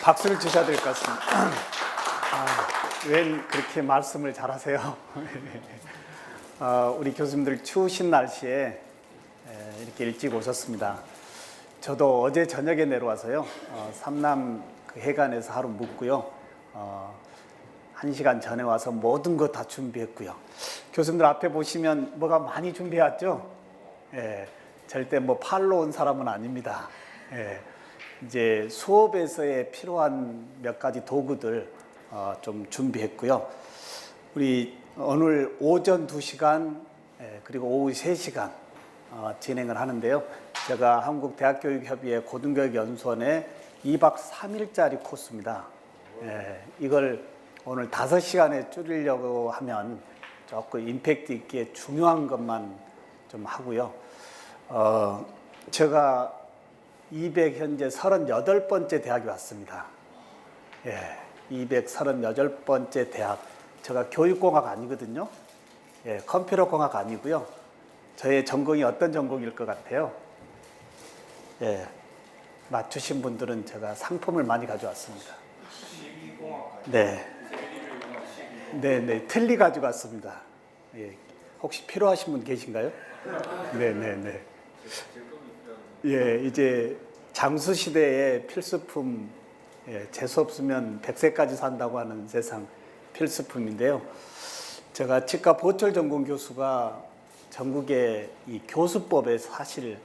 박수를 주셔야 될 것 같습니다. 웬 그렇게 말씀을 잘하세요? 우리 교수님들 추우신 날씨에 이렇게 일찍 오셨습니다. 저도 어제 저녁에 내려와서요, 삼남 그 해관에서 하루 묵고요, 1시간 전에 와서 모든 거 다 준비했고요. 교수님들 앞에 보시면 뭐가 많이 준비해왔죠? 절대 뭐 팔로 온 사람은 아닙니다. 이제 수업에서의 필요한 몇 가지 도구들 좀 준비했고요. 우리 오늘 오전 2시간 그리고 오후 3시간 진행을 하는데요. 제가 한국대학교육협의회 고등교육연수원의 2박 3일짜리 코스입니다. 이걸 오늘 5시간에 줄이려고 하면 조금 임팩트 있게 중요한 것만 좀 하고요. 제가 200 현재 38번째 대학에 왔습니다. 238번째 대학. 제가 교육공학 아니거든요. 컴퓨터공학 아니고요. 저의 전공이 어떤 전공일 것 같아요? 맞추신 분들은 제가 상품을 많이 가져왔습니다. 네, 틀리 가지고 왔습니다. 혹시 필요하신 분 계신가요? 네. 이제 장수 시대의 필수품, 재수 없으면 100세까지 산다고 하는 세상 필수품인데요. 제가 치과 보철 전공 교수가 전국의 이 교수법에 사실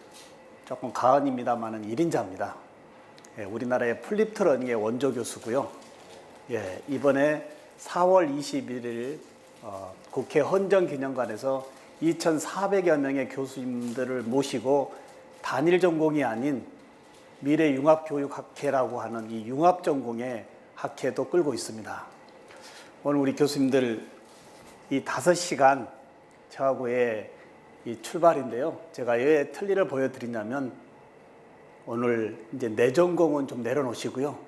조금 가언입니다만은 1인자입니다. 우리나라의 플립트 러닝의 원조 교수고요. 이번에 4월 21일 국회 헌정기념관에서 2,400여 명의 교수님들을 모시고 단일 전공이 아닌 미래융합교육학회라고 하는 이 융합전공의 학회도 끌고 있습니다. 오늘 우리 교수님들 이 5시간 저하고의 이 출발인데요. 제가 왜 틀니를 보여드리냐면 오늘 이제 내 전공은 좀 내려놓으시고요.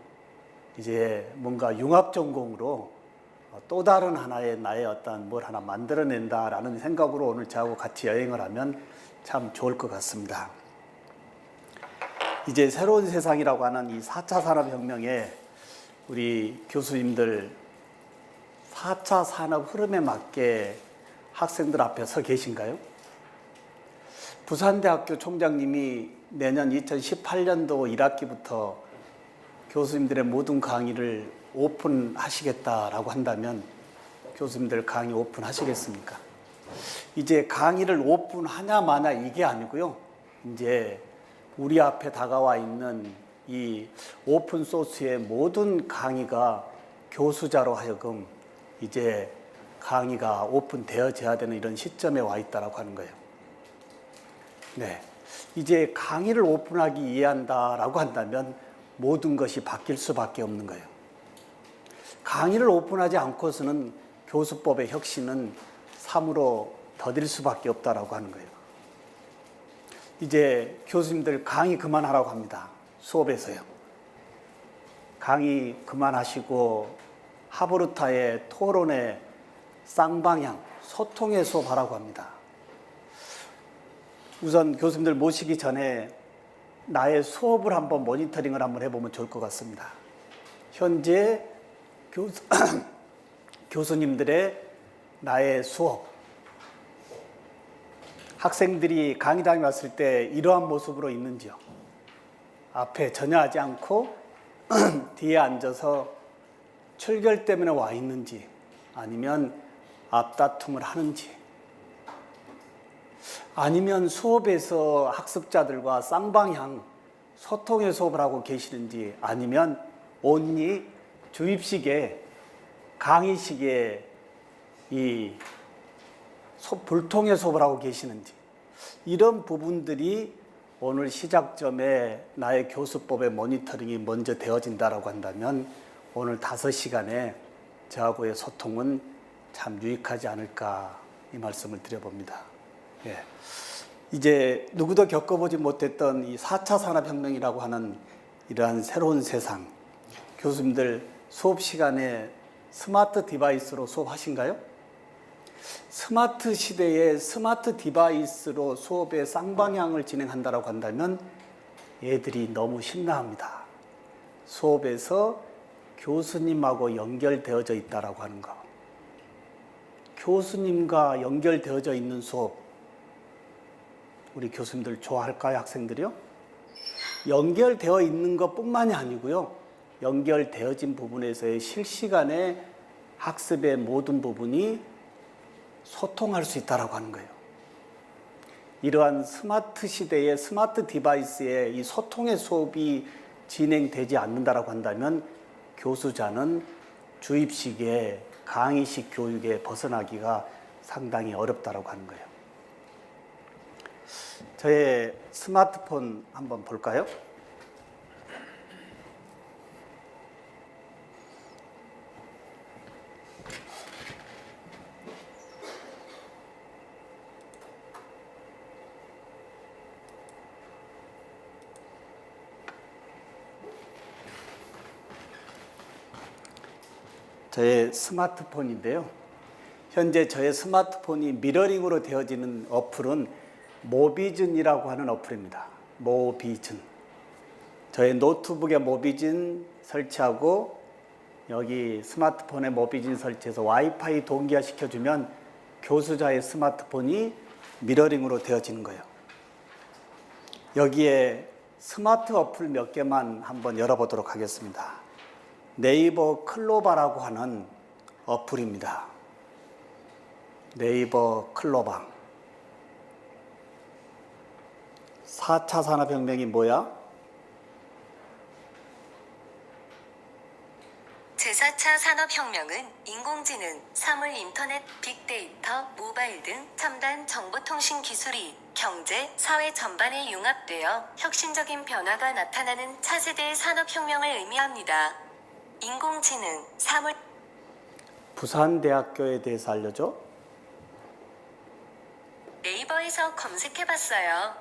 이제 뭔가 융합전공으로 또 다른 하나의 나의 어떤 뭘 하나 만들어낸다라는 생각으로 오늘 저하고 같이 여행을 하면 참 좋을 것 같습니다. 이제 새로운 세상이라고 하는 이 4차 산업혁명에 우리 교수님들 4차 산업 흐름에 맞게 학생들 앞에 서 계신가요? 부산대학교 총장님이 내년 2018년도 1학기부터 교수님들의 모든 강의를 오픈하시겠다라고 한다면 교수님들 강의 오픈하시겠습니까? 이제 강의를 오픈하냐 마냐 이게 아니고요. 이제 우리 앞에 다가와 있는 이 오픈소스의 모든 강의가 교수자로 하여금 이제 강의가 오픈되어져야 되는 이런 시점에 와 있다라고 하는 거예요. 이제 강의를 오픈하기 이해한다라고 한다면 모든 것이 바뀔 수밖에 없는 거예요. 강의를 오픈하지 않고서는 교수법의 혁신은 참으로 더딜 수밖에 없다라고 하는 거예요. 이제 교수님들 강의 그만하라고 합니다. 수업에서요. 강의 그만하시고 하버루타의 토론의 쌍방향, 소통의 수업하라고 합니다. 우선 교수님들 모시기 전에 나의 수업을 한번 모니터링을 한번 해보면 좋을 것 같습니다. 현재 교수님들의 나의 수업, 학생들이 강의장에 왔을 때 이러한 모습으로 있는지요? 앞에 전혀 하지 않고 뒤에 앉아서 출결 때문에 와 있는지 아니면 앞다툼을 하는지 아니면 수업에서 학습자들과 쌍방향 소통의 수업을 하고 계시는지 아니면 온리 주입식의 강의식의 이 불통의 수업을 하고 계시는지 이런 부분들이 오늘 시작점에 나의 교수법의 모니터링이 먼저 되어진다라고 한다면 오늘 5시간에 저하고의 소통은 참 유익하지 않을까 이 말씀을 드려봅니다. 이제 누구도 겪어보지 못했던 이 4차 산업혁명이라고 하는 이러한 새로운 세상, 교수님들 수업 시간에 스마트 디바이스로 수업하신가요? 스마트 시대에 스마트 디바이스로 수업의 쌍방향을 진행한다고 한다면 애들이 너무 신나합니다. 수업에서 교수님하고 연결되어져 있다라고 하는 거. 교수님과 연결되어져 있는 수업. 우리 교수님들 좋아할까요, 학생들이요? 연결되어 있는 것뿐만이 아니고요. 연결되어진 부분에서의 실시간의 학습의 모든 부분이 소통할 수 있다라고 하는 거예요. 이러한 스마트 시대의 스마트 디바이스의 이 소통의 수업이 진행되지 않는다라고 한다면 교수자는 주입식의 강의식 교육에 벗어나기가 상당히 어렵다라고 하는 거예요. 저의 스마트폰 한번 볼까요? 저의 스마트폰인데요. 현재 저의 스마트폰이 미러링으로 되어지는 어플은 모비즌이라고 하는 어플입니다. 모비즌. 저의 노트북에 모비즌 설치하고 여기 스마트폰에 모비즌 설치해서 와이파이 동기화 시켜주면 교수자의 스마트폰이 미러링으로 되어지는 거예요. 여기에 스마트 어플 몇 개만 한번 열어보도록 하겠습니다. 네이버 클로바라고 하는 어플입니다. 네이버 클로바. 4차 산업혁명이 뭐야? 제4차 산업혁명은 인공지능, 사물 인터넷, 빅데이터, 모바일 등 첨단 정보통신 기술이 경제, 사회 전반에 융합되어 혁신적인 변화가 나타나는 차세대의 산업혁명을 의미합니다. 인공지능, 사물 부산대학교에 대해서 알려줘? 네이버에서 검색해봤어요.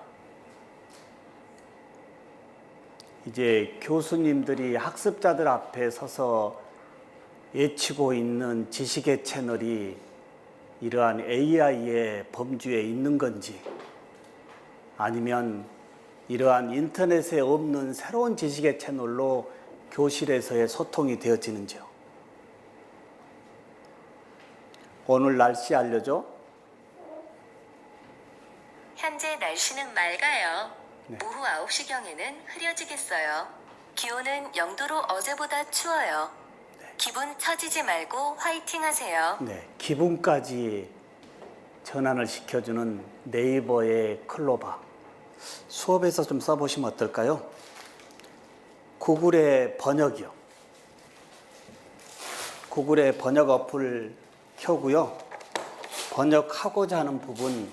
이제 교수님들이 학습자들 앞에 서서 외치고 있는 지식의 채널이 이러한 AI의 범주에 있는 건지 아니면 이러한 인터넷에 없는 새로운 지식의 채널로 교실에서의 소통이 되어지는지요. 오늘 날씨 알려줘? 현재 날씨는 맑아요. 네. 오후 9시경에는 흐려지겠어요. 기온은 0도로 어제보다 추워요. 기분 처지지 말고 화이팅 하세요. 네, 기분까지 전환을 시켜주는 네이버의 클로바. 수업에서 좀 써보시면 어떨까요? 구글의 번역이요. 구글의 번역 어플 켜고요. 번역하고자 하는 부분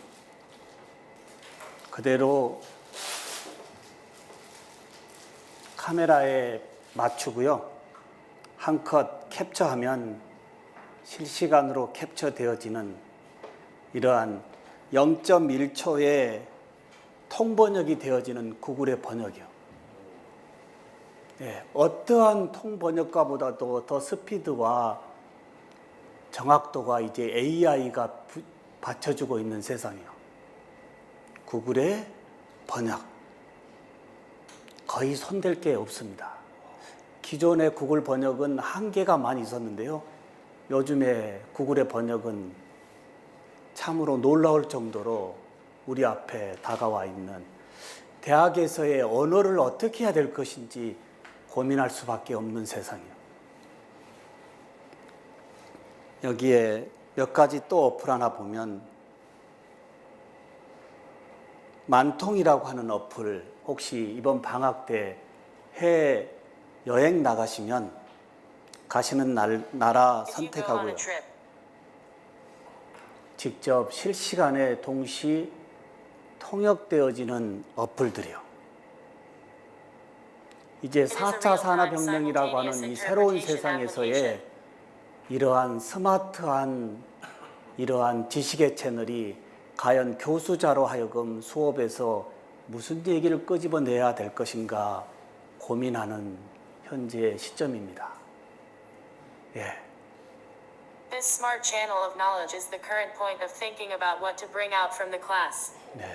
그대로 카메라에 맞추고요. 한 컷 캡처하면 실시간으로 캡처되어지는 이러한 0.1초의 통번역이 되어지는 구글의 번역이요. 네, 어떠한 통번역가보다도 더 스피드와 정확도가 이제 AI가 받쳐주고 있는 세상이요. 구글의 번역. 거의 손댈 게 없습니다. 기존의 구글 번역은 한계가 많이 있었는데요. 요즘에 구글의 번역은 참으로 놀라울 정도로 우리 앞에 다가와 있는 대학에서의 언어를 어떻게 해야 될 것인지 고민할 수밖에 없는 세상이에요. 여기에 몇 가지 또 어플 하나 보면 만통이라고 하는 어플, 혹시 이번 방학 때 해외 여행 나가시면 가시는 나라 선택하고요. 직접 실시간에 동시 통역되어지는 어플들이요. 이제 4차 산업혁명이라고 하는 이 새로운 세상에서의 이러한 스마트한 이러한 지식의 채널이 과연 교수자로 하여금 수업에서 무슨 얘기를 끄집어내야 될 것인가 고민하는 현재 시점입니다. 예. This smart channel of knowledge is the current point of thinking about what to bring out from the class. 네.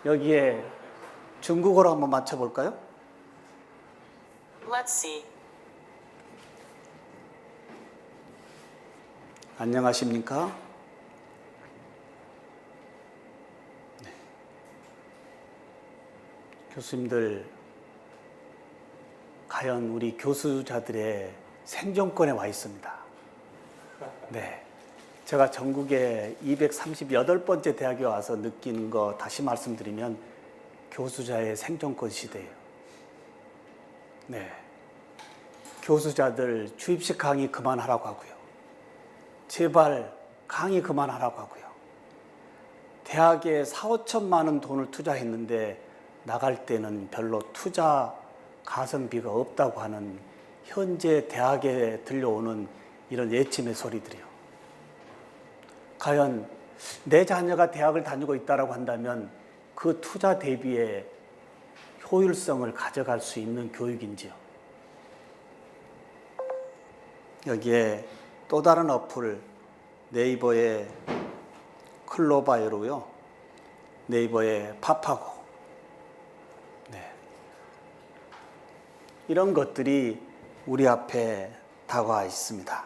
여기에 중국어로 한번 맞춰볼까요? Let's see. 안녕하십니까? 네. 교수님들, 과연 우리 교수자들의 생존권에 와 있습니다. 네. 제가 전국에 238번째 대학에 와서 느끼는 거 다시 말씀드리면 교수자의 생존권 시대예요. 네. 교수자들 주입식 강의 그만하라고 하고요. 제발 강의 그만하라고 하고요. 대학에 4, 5천만 원 돈을 투자했는데 나갈 때는 별로 투자 가성비가 없다고 하는 현재 대학에 들려오는 이런 예침의 소리들이요. 과연 내 자녀가 대학을 다니고 있다고 한다면 그 투자 대비의 효율성을 가져갈 수 있는 교육인지요. 여기에 또 다른 어플, 네이버의 클로바이로요, 네이버의 파파고, 네. 이런 것들이 우리 앞에 다가와 있습니다.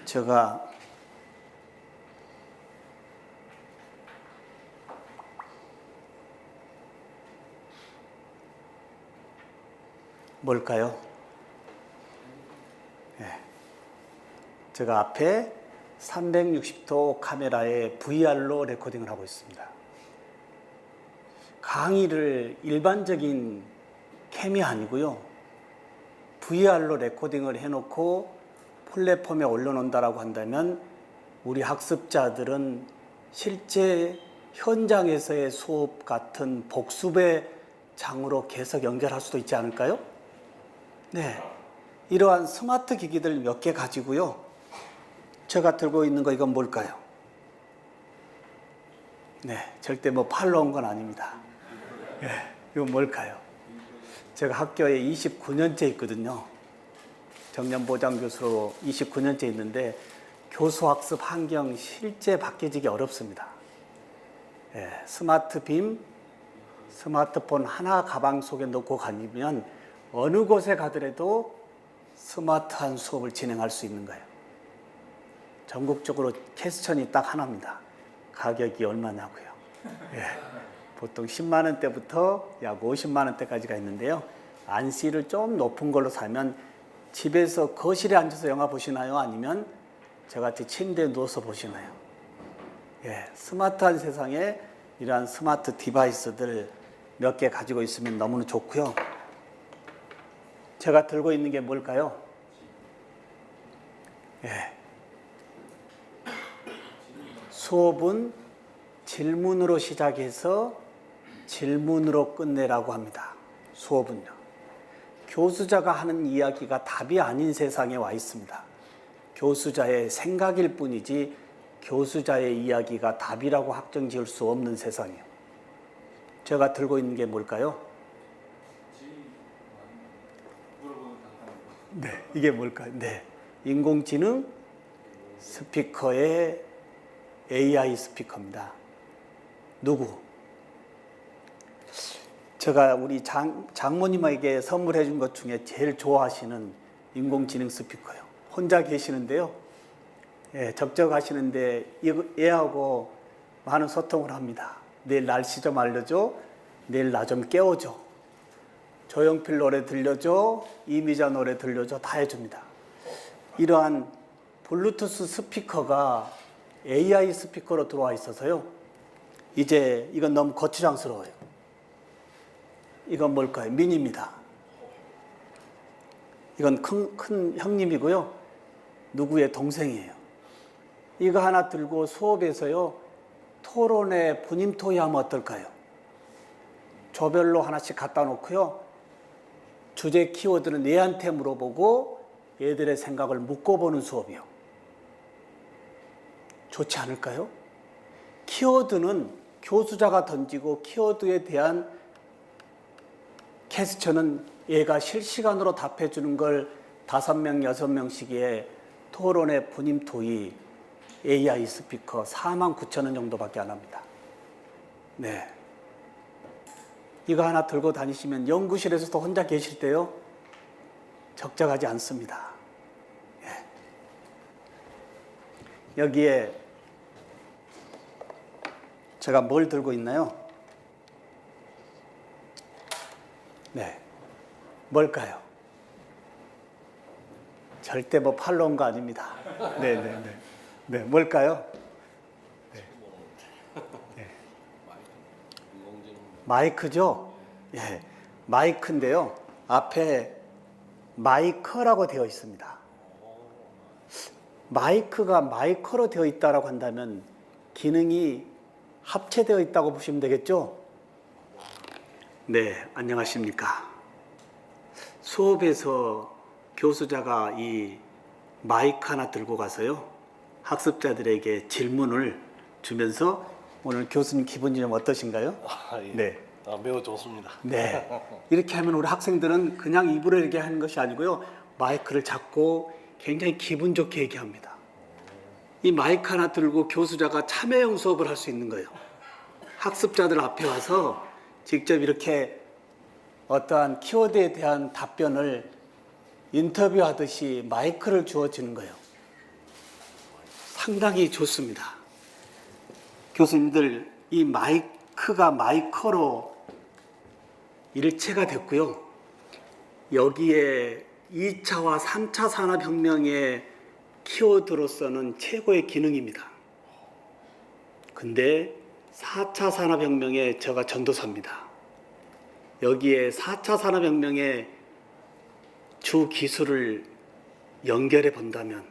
제가 뭘까요? 제가 앞에 360도 카메라에 VR로 레코딩을 하고 있습니다. 강의를 일반적인 캠이 아니고요. VR로 레코딩을 해놓고 플랫폼에 올려놓는다라고 한다면 우리 학습자들은 실제 현장에서의 수업 같은 복습의 장으로 계속 연결할 수도 있지 않을까요? 네. 이러한 스마트 기기들 몇 개 가지고요. 제가 들고 있는 거 이건 뭘까요? 네, 절대 뭐 팔러 온 건 아닙니다. 네, 이건 뭘까요? 제가 학교에 29년째 있거든요. 정년보장 교수로 29년째 있는데 교수학습 환경 실제 바뀌어지기 어렵습니다. 네, 스마트 빔, 스마트폰 하나 가방 속에 넣고 다니면 어느 곳에 가더라도 스마트한 수업을 진행할 수 있는 거예요. 전국적으로 캐스천이 딱 하나입니다. 가격이 얼마냐고요. 예, 보통 10만 원대부터 약 50만 원대까지가 있는데요. 안시를 좀 높은 걸로 사면 집에서 거실에 앉아서 영화 보시나요? 아니면 저같이 침대에 누워서 보시나요? 예, 스마트한 세상에 이러한 스마트 디바이스들 몇 개 가지고 있으면 너무나 좋고요. 제가 들고 있는 게 뭘까요? 예. 수업은 질문으로 시작해서 질문으로 끝내라고 합니다. 수업은요. 교수자가 하는 이야기가 답이 아닌 세상에 와 있습니다. 교수자의 생각일 뿐이지 교수자의 이야기가 답이라고 확정 지을 수 없는 세상이에요. 제가 들고 있는 게 뭘까요? 네, 이게 뭘까요? 네, 인공지능 스피커의 AI 스피커입니다. 누구? 제가 우리 장모님에게 선물해 준 것 중에 제일 좋아하시는 인공지능 스피커예요. 혼자 계시는데요. 예, 적적하시는데 얘하고 많은 소통을 합니다. 내일 날씨 좀 알려줘. 내일 나 좀 깨워줘. 조용필 노래 들려줘. 이미자 노래 들려줘. 다 해줍니다. 이러한 블루투스 스피커가 AI 스피커로 들어와 있어서요. 이제 이건 너무 거추장스러워요. 이건 뭘까요? 미니입니다. 이건 큰 형님이고요. 누구의 동생이에요. 이거 하나 들고 수업에서요. 토론회 분임 토의하면 어떨까요? 조별로 하나씩 갖다 놓고요. 주제 키워드는 얘한테 물어보고 얘들의 생각을 묶어보는 수업이요. 좋지 않을까요? 키워드는 교수자가 던지고 키워드에 대한 캐스처는 얘가 실시간으로 답해주는 걸 5명, 6명씩의 토론회 분임 토의 AI 스피커 49,000원 정도밖에 안 합니다. 네. 이거 하나 들고 다니시면 연구실에서도 혼자 계실 때요, 적적하지 않습니다. 예. 여기에 제가 뭘 들고 있나요? 네. 뭘까요? 절대 뭐 팔로 온 거 아닙니다. 네네네. 네, 뭘까요? 네. 네. 마이크죠? 예. 마이크인데요. 앞에 마이커라고 되어 있습니다. 마이크가 마이커로 되어 있다라고 한다면 기능이 합체되어 있다고 보시면 되겠죠? 네, 안녕하십니까. 수업에서 교수자가 이 마이크 하나 들고 가서요, 학습자들에게 질문을 주면서 오늘 교수님 기분이 좀 어떠신가요? 예. 네. 매우 좋습니다. 네. 이렇게 하면 우리 학생들은 그냥 입으로 이렇게 하는 것이 아니고요, 마이크를 잡고 굉장히 기분 좋게 얘기합니다. 이 마이크 하나 들고 교수자가 참여형 수업을 할 수 있는 거예요. 학습자들 앞에 와서 직접 이렇게 어떠한 키워드에 대한 답변을 인터뷰하듯이 마이크를 주어지는 거예요. 상당히 좋습니다. 교수님들, 이 마이크가 마이커로 일체가 됐고요. 여기에 2차와 3차 산업혁명의 키워드로서는 최고의 기능입니다. 근데 4차 산업혁명에 제가 전도사입니다. 여기에 4차 산업혁명의 주 기술을 연결해 본다면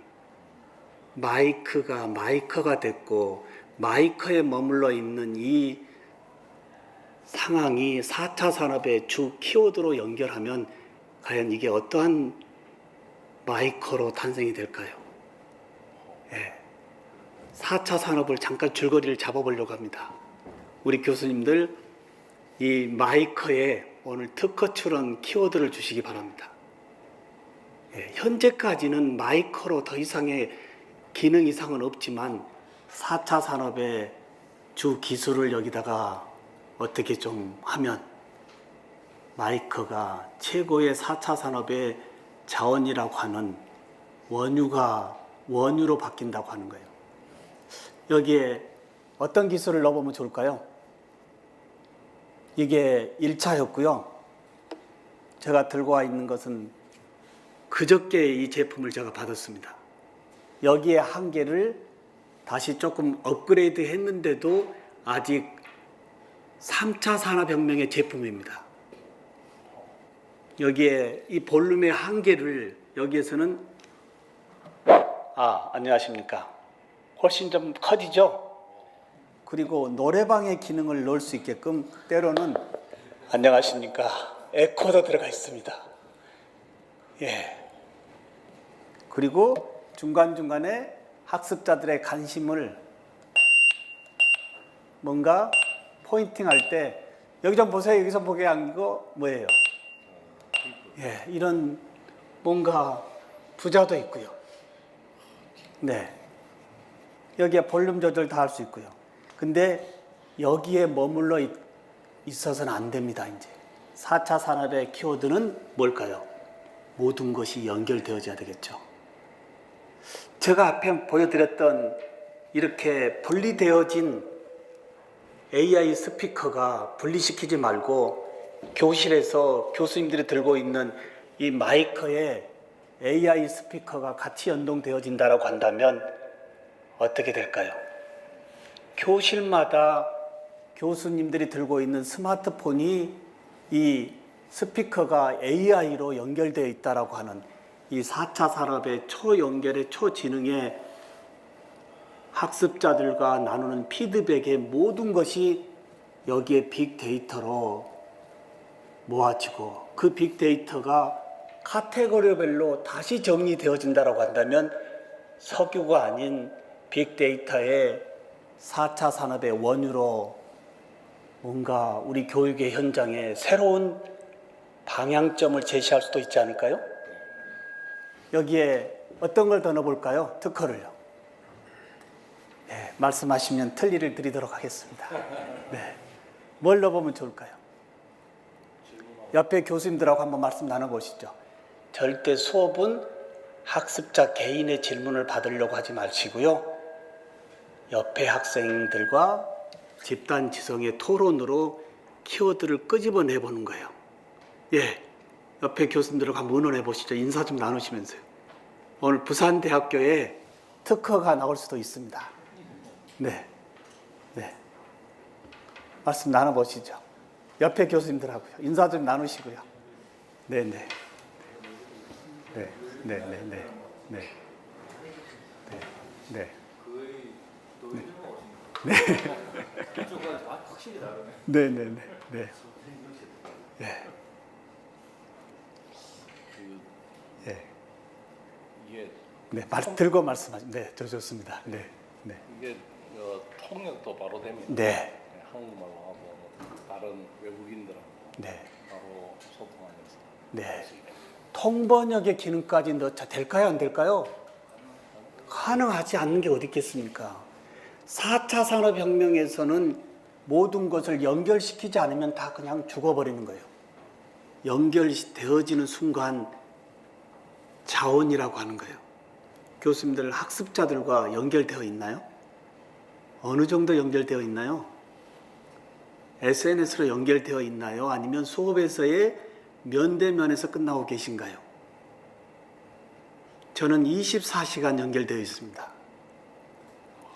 마이크가 마이커가 됐고, 마이커에 머물러 있는 이 상황이 4차 산업의 주 키워드로 연결하면 과연 이게 어떠한 마이커로 탄생이 될까요? 예. 4차 산업을 잠깐 줄거리를 잡아보려고 합니다. 우리 교수님들, 이 마이커에 오늘 특허출원 키워드를 주시기 바랍니다. 예. 현재까지는 마이커로 더 이상의 기능 이상은 없지만 4차 산업의 주 기술을 여기다가 어떻게 좀 하면 마이커가 최고의 4차 산업의 자원이라고 하는 원유로 바뀐다고 하는 거예요. 여기에 어떤 기술을 넣어보면 좋을까요? 이게 1차였고요. 제가 들고 와 있는 것은 그저께 이 제품을 제가 받았습니다. 여기에 한 개를 다시 조금 업그레이드 했는데도 아직 3차 산업혁명의 제품입니다. 여기에 이 볼륨의 한계를 여기에서는 안녕하십니까. 훨씬 좀 커지죠? 그리고 노래방의 기능을 넣을 수 있게끔 때로는 안녕하십니까. 에코도 들어가 있습니다. 예. 그리고 중간중간에 학습자들의 관심을 뭔가 포인팅할 때 여기 좀 보세요. 여기서 보게 한 거 뭐예요? 예, 이런 뭔가 부자도 있고요. 네. 여기에 볼륨 조절 다 할 수 있고요. 근데 여기에 머물러 있어서는 안 됩니다, 이제. 4차 산업의 키워드는 뭘까요? 모든 것이 연결되어져야 되겠죠. 제가 앞에 보여드렸던 이렇게 분리되어진 AI 스피커가 분리시키지 말고 교실에서 교수님들이 들고 있는 이 마이크에 AI 스피커가 같이 연동되어진다고 한다면 어떻게 될까요? 교실마다 교수님들이 들고 있는 스마트폰이 이 스피커가 AI로 연결되어 있다고 하는 이 4차 산업의 초연결의 초지능의 학습자들과 나누는 피드백의 모든 것이 여기에 빅데이터로 모아지고 그 빅데이터가 카테고리별로 다시 정리되어진다고 한다면 석유가 아닌 빅데이터의 4차 산업의 원유로 뭔가 우리 교육의 현장에 새로운 방향점을 제시할 수도 있지 않을까요? 여기에 어떤 걸 더 넣어볼까요? 특허를요. 네, 말씀하시면 틀니를 드리도록 하겠습니다. 네, 뭘 넣어보면 좋을까요? 옆에 교수님들하고 한번 말씀 나눠보시죠. 절대 수업은 학습자 개인의 질문을 받으려고 하지 마시고요. 옆에 학생들과 집단 지성의 토론으로 키워드를 끄집어내 보는 거예요. 예, 옆에 교수님들하고 한번 의논해 보시죠. 인사 좀 나누시면서요. 오늘 부산대학교에 특허가 나올 수도 있습니다. 네, 네. 말씀 나눠보시죠. 옆에 교수님들하고요. 인사 좀 나누시고요. 네, 네. 네, 네, 네, 네, 네, 네, 네. 네. 확실히 다르네. 네, 네, 네, 네. 예. 예. 이게 네, 들고 말씀하시면 네, 저 좋습니다. 네, 네, 이게 통역도 바로 되면 네, 한국말로 하고 다른 외국인들하고 네, 바로 소통하면서 네. 할수 있게. 통번역의 기능까지 넣자 될까요, 안 될까요? 가능하지 않는 게 어디 있겠습니까? 4차 산업혁명에서는 모든 것을 연결시키지 않으면 다 그냥 죽어버리는 거예요. 연결되어지는 순간 자원이라고 하는 거예요. 교수님들 학습자들과 연결되어 있나요? 어느 정도 연결되어 있나요? SNS로 연결되어 있나요? 아니면 수업에서의 면대면에서 끝나고 계신가요? 저는 24시간 연결되어 있습니다.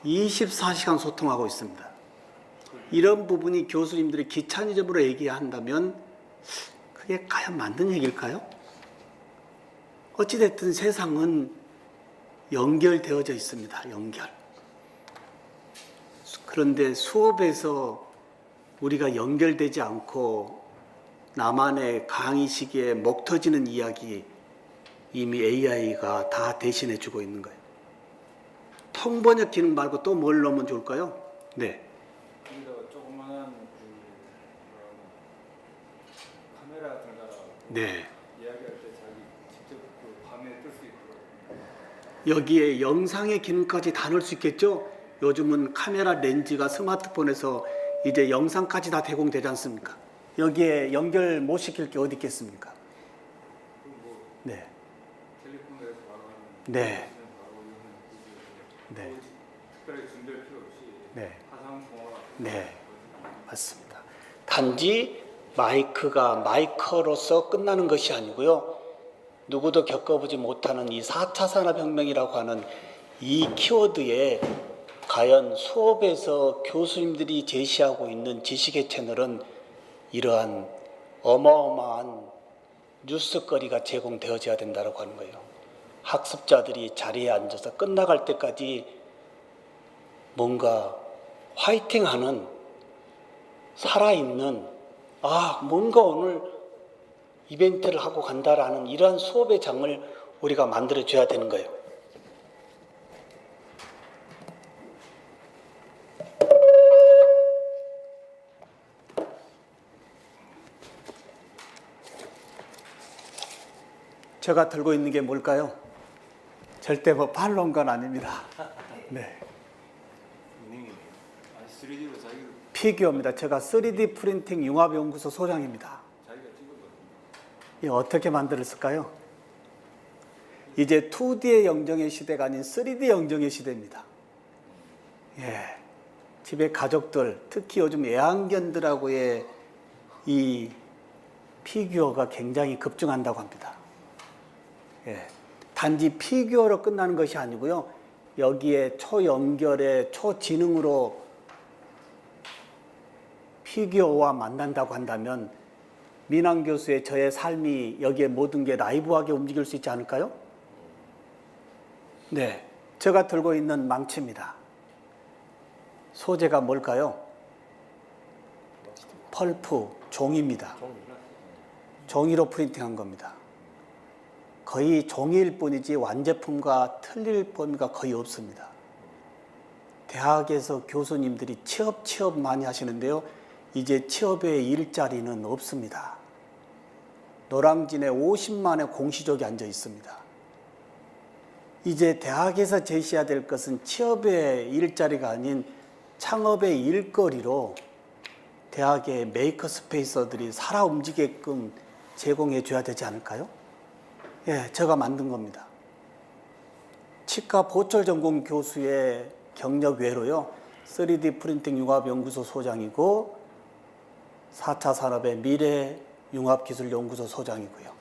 24시간 소통하고 있습니다. 이런 부분이 교수님들이 기차적으로 얘기한다면 그게 과연 맞는 얘기일까요? 어찌됐든 세상은 연결되어져 있습니다. 연결. 그런데 수업에서 우리가 연결되지 않고 나만의 강의 시기에 목 터지는 이야기 이미 AI가 다 대신해 주고 있는 거예요. 통번역 기능 말고 또 뭘 넣으면 좋을까요? 네. 여기다가 조그만한 카메라 같은 거라 네. 이야기할 때 자기 직접 그 화면에 뜰 수 있도록 여기에 영상의 기능까지 다 넣을 수 있겠죠? 요즘은 카메라 렌즈가 스마트폰에서 이제 영상까지 다 제공되지 않습니까? 여기에 연결 못 시킬 게 어디 있겠습니까? 그뭐 네. 텔레폰에서 바로 하는 네. 바로 이런 네. 특별하게 준비할 필요 없이 네. 화상 통화 네. 맞습니다. 단지 마이크로서 끝나는 것이 아니고요. 누구도 겪어보지 못하는 이 4차 산업혁명이라고 하는 이 키워드에 과연 수업에서 교수님들이 제시하고 있는 지식의 채널은 이러한 어마어마한 뉴스거리가 제공되어져야 된다고 하는 거예요. 학습자들이 자리에 앉아서 끝나갈 때까지 뭔가 화이팅하는 살아있는 뭔가 오늘 이벤트를 하고 간다라는 이러한 수업의 장을 우리가 만들어줘야 되는 거예요. 제가 들고 있는 게 뭘까요? 절대 뭐 팔로운 건 아닙니다. 네. 유닝이네요. 아니 3D로 자기가 피규어입니다. 제가 3D 프린팅 융합연구소 소장입니다. 찍은 거 이 어떻게 만들었을까요? 이제 2D의 영정의 시대가 아닌 3D 영정의 시대입니다. 예. 집에 가족들, 특히 요즘 애완견들하고의 이 피규어가 굉장히 급증한다고 합니다. 예. 단지 피규어로 끝나는 것이 아니고요. 여기에 초연결의 초지능으로 피규어와 만난다고 한다면 민항 교수의 저의 삶이 여기에 모든 게 라이브하게 움직일 수 있지 않을까요? 네. 제가 들고 있는 망치입니다. 소재가 뭘까요? 펄프, 종이입니다. 종이로 프린팅한 겁니다. 거의 종이일 뿐이지 완제품과 틀릴 범위가 거의 없습니다. 대학에서 교수님들이 취업 많이 하시는데요. 이제 취업의 일자리는 없습니다. 노량진에 50만의 공시족이 앉아 있습니다. 이제 대학에서 제시해야 될 것은 취업의 일자리가 아닌 창업의 일거리로 대학의 메이커 스페이서들이 살아 움직이게끔 제공해 줘야 되지 않을까요? 예, 제가 만든 겁니다. 치과 보철 전공 교수의 경력 외로요, 3D 프린팅 융합 연구소 소장이고 4차 산업의 미래 융합 기술 연구소 소장이고요.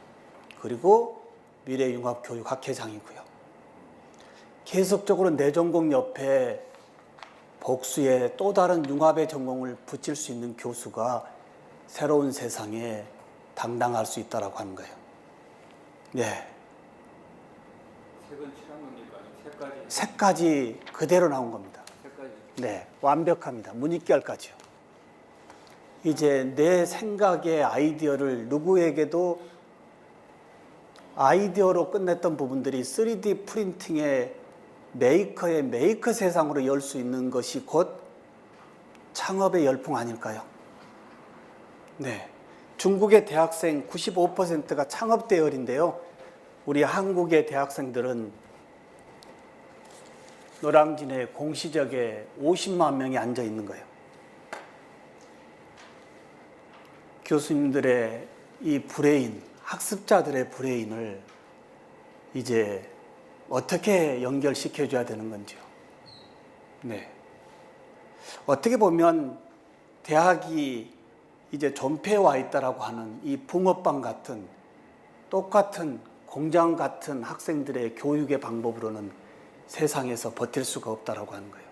그리고 미래 융합 교육 학회장이고요. 계속적으로 내 전공 옆에 복수에 또 다른 융합의 전공을 붙일 수 있는 교수가 새로운 세상에 당당할 수 있다라고 하는 거예요. 네. 색은 칠한 겁니까? 아니면 색까지? 색까지 그대로 나온 겁니다. 색까지. 네, 완벽합니다. 무늬결까지요. 이제 내 생각의 아이디어를 누구에게도 아이디어로 끝냈던 부분들이 3D 프린팅의 메이커의 메이커 세상으로 열 수 있는 것이 곧 창업의 열풍 아닐까요? 네. 중국의 대학생 95%가 창업 대열인데요. 우리 한국의 대학생들은 노량진에 공시적에 50만 명이 앉아 있는 거예요. 교수님들의 이 브레인, 학습자들의 브레인을 이제 어떻게 연결시켜줘야 되는 건지요. 네. 어떻게 보면 대학이 이제 존폐해 와 있다라고 하는 이 붕어빵 같은 똑같은 공장 같은 학생들의 교육의 방법으로는 세상에서 버틸 수가 없다라고 하는 거예요.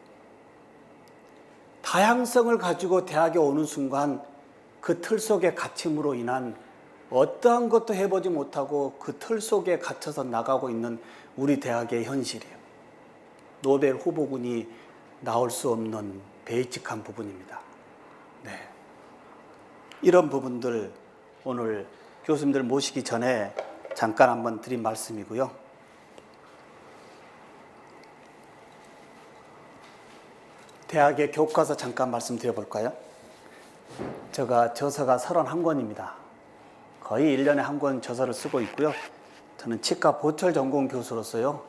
다양성을 가지고 대학에 오는 순간 그 틀 속에 갇힘으로 인한 어떠한 것도 해보지 못하고 그 틀 속에 갇혀서 나가고 있는 우리 대학의 현실이에요. 노벨 후보군이 나올 수 없는 베이직한 부분입니다. 네. 이런 부분들 오늘 교수님들 모시기 전에 잠깐 한번 드린 말씀이고요. 대학의 교과서 잠깐 말씀드려 볼까요? 제가 저서가 31권입니다. 거의 1년에 한 권 저서를 쓰고 있고요. 저는 치과 보철 전공 교수로서요,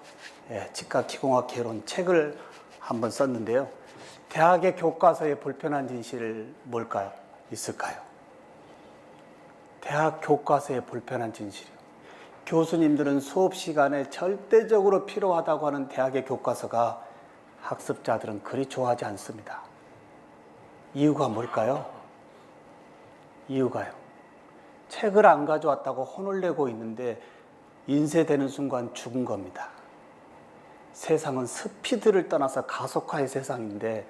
치과 기공학 개론 책을 한번 썼는데요. 대학의 교과서에 불편한 진실 뭘까요? 있을까요? 대학 교과서에 불편한 진실이요. 교수님들은 수업 시간에 절대적으로 필요하다고 하는 대학의 교과서가 학습자들은 그리 좋아하지 않습니다. 이유가 뭘까요? 이유가요. 책을 안 가져왔다고 혼을 내고 있는데 인쇄되는 순간 죽은 겁니다. 세상은 스피드를 떠나서 가속화의 세상인데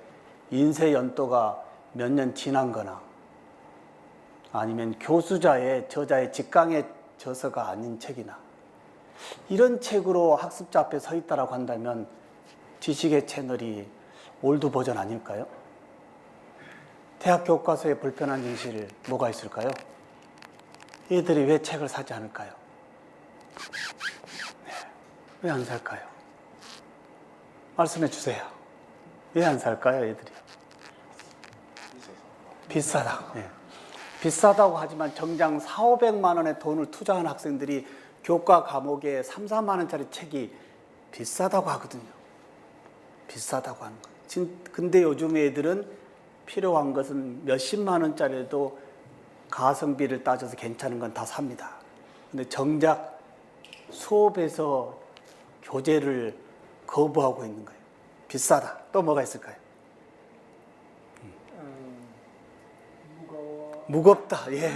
인쇄 연도가 몇 년 지난 거나 아니면 교수자의 저자의 직강의 저서가 아닌 책이나 이런 책으로 학습자 앞에 서 있다라고 한다면 지식의 채널이 올드 버전 아닐까요? 대학 교과서에 불편한 진실 뭐가 있을까요? 얘들이 왜 책을 사지 않을까요? 네. 왜 안 살까요? 말씀해 주세요. 왜 안 살까요, 얘들이? 비싸다. 네. 비싸다고 하지만 정장 4,500만 원의 돈을 투자한 학생들이 교과 과목에 3, 4만 원짜리 책이 비싸다고 하거든요. 비싸다고 하는 거예요. 근데 요즘 애들은 필요한 것은 몇십만 원짜리도 가성비를 따져서 괜찮은 건 다 삽니다. 근데 정작 수업에서 교재를 거부하고 있는 거예요. 비싸다. 또 뭐가 있을까요? 무겁다. 예.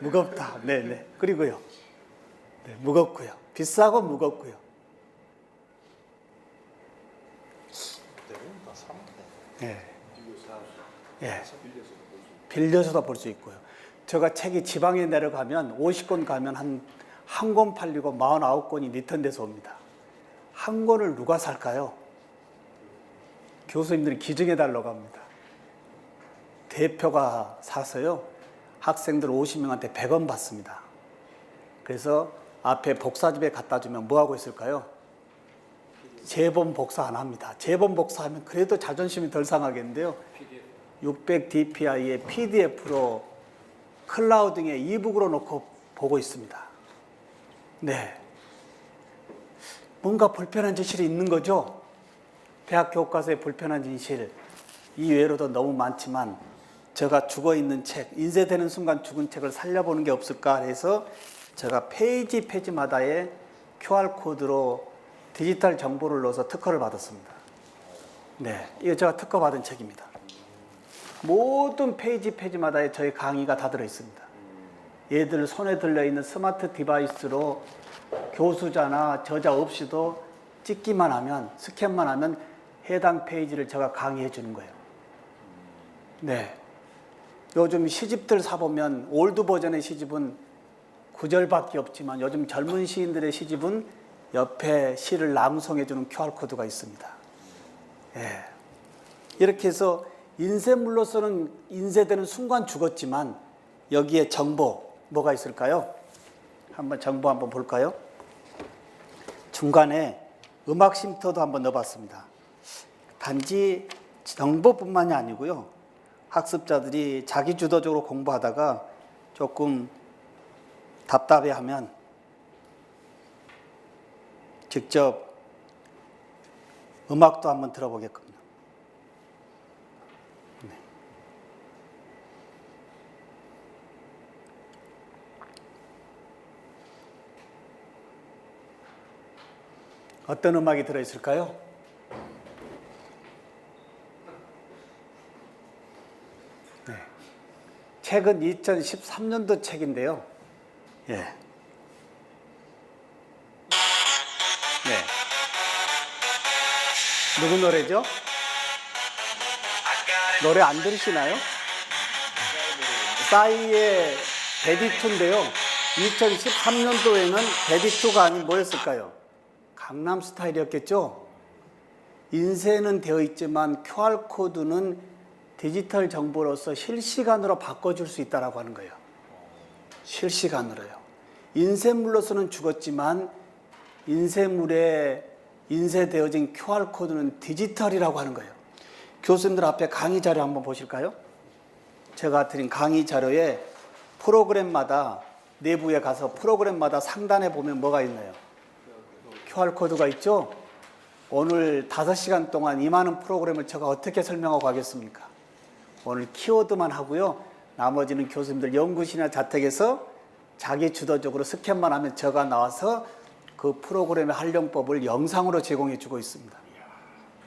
무겁다. 네네. 그리고요. 네, 무겁고요. 비싸고 무겁고요. 대부분 다 사면 돼. 예. 예. 빌려서도 볼 수 있고요. 제가 책이 지방에 내려가면 50권 가면 한 권 팔리고 49권이 리턴돼서 옵니다. 한 권을 누가 살까요? 교수님들이 기증해 달라고 합니다. 대표가 사서요. 학생들 50명한테 100원 받습니다. 그래서 앞에 복사집에 갖다 주면 뭐 하고 있을까요? 재본 복사 안 합니다. 재본 복사하면 그래도 자존심이 덜 상하겠는데요. 600 dpi의 PDF로 클라우딩에 이북으로 놓고 보고 있습니다. 네. 뭔가 불편한 진실이 있는 거죠? 대학 교과서에 불편한 진실, 이외로도 너무 많지만 제가 죽어 있는 책, 인쇄되는 순간 죽은 책을 살려보는 게 없을까 해서 제가 페이지마다의 QR코드로 디지털 정보를 넣어서 특허를 받았습니다. 네, 이거 제가 특허 받은 책입니다. 모든 페이지마다에 저희 강의가 다 들어있습니다. 얘들 손에 들려있는 스마트 디바이스로 교수자나 저자 없이도 찍기만 하면, 스캔만 하면 해당 페이지를 제가 강의해 주는 거예요. 네. 요즘 시집들 사보면 올드 버전의 시집은 구절밖에 없지만 요즘 젊은 시인들의 시집은 옆에 시를 낭송해 주는 QR코드가 있습니다. 예. 이렇게 해서 인쇄물로서는 인쇄되는 순간 죽었지만 여기에 정보 뭐가 있을까요? 한번 정보 한번 볼까요? 중간에 음악 쉼터도 한번 넣어봤습니다. 단지 정보뿐만이 아니고요. 학습자들이 자기 주도적으로 공부하다가 조금 답답해하면 직접 음악도 한번 들어보겠군요. 네. 어떤 음악이 들어있을까요? 네. 책은 2013년도 책인데요. 예. 네. 누구 노래죠? 노래 안 들으시나요? 싸이의 데뷔2인데요. 2013년도에는 데뷔2가 아닌 뭐였을까요? 강남스타일이었겠죠? 인쇄는 되어 있지만 QR코드는 디지털 정보로서 실시간으로 바꿔줄 수 있다고 하는 거예요. 실시간으로요. 인쇄물로서는 죽었지만 인쇄물에 인쇄되어진 QR코드는 디지털이라고 하는 거예요. 교수님들 앞에 강의 자료 한번 보실까요? 제가 드린 강의 자료에 프로그램마다 내부에 가서 프로그램마다 상단에 보면 뭐가 있나요? QR코드가 있죠? 오늘 5시간 동안 이 많은 프로그램을 제가 어떻게 설명하고 가겠습니까? 오늘 키워드만 하고요. 나머지는 교수님들 연구실이나 자택에서 자기 주도적으로 스캔만 하면 제가 나와서 그 프로그램의 활용법을 영상으로 제공해 주고 있습니다.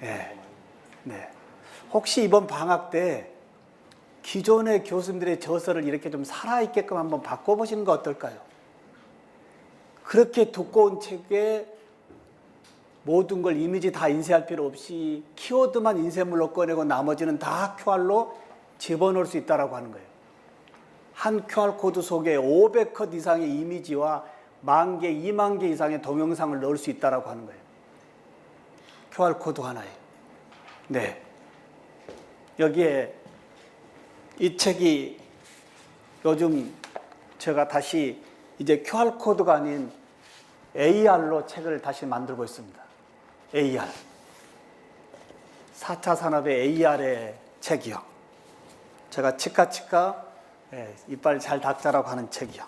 네. 네. 혹시 이번 방학 때 기존의 교수님들의 저서를 이렇게 좀 살아있게끔 한번 바꿔보시는 거 어떨까요? 그렇게 두꺼운 책에 모든 걸 이미지 다 인쇄할 필요 없이 키워드만 인쇄물로 꺼내고 나머지는 다 QR로 집어넣을 수 있다고 하는 거예요. 한 QR코드 속에 500컷 이상의 이미지와 10,000개, 20,000개 이상의 동영상을 넣을 수 있다고 하는 거예요. QR코드 하나에. 네. 여기에 이 책이 요즘 제가 다시 이제 QR코드가 아닌 AR로 책을 다시 만들고 있습니다. AR. 4차 산업의 AR의 책이요. 제가 치카치카 이빨 잘 닦자라고 하는 책이요.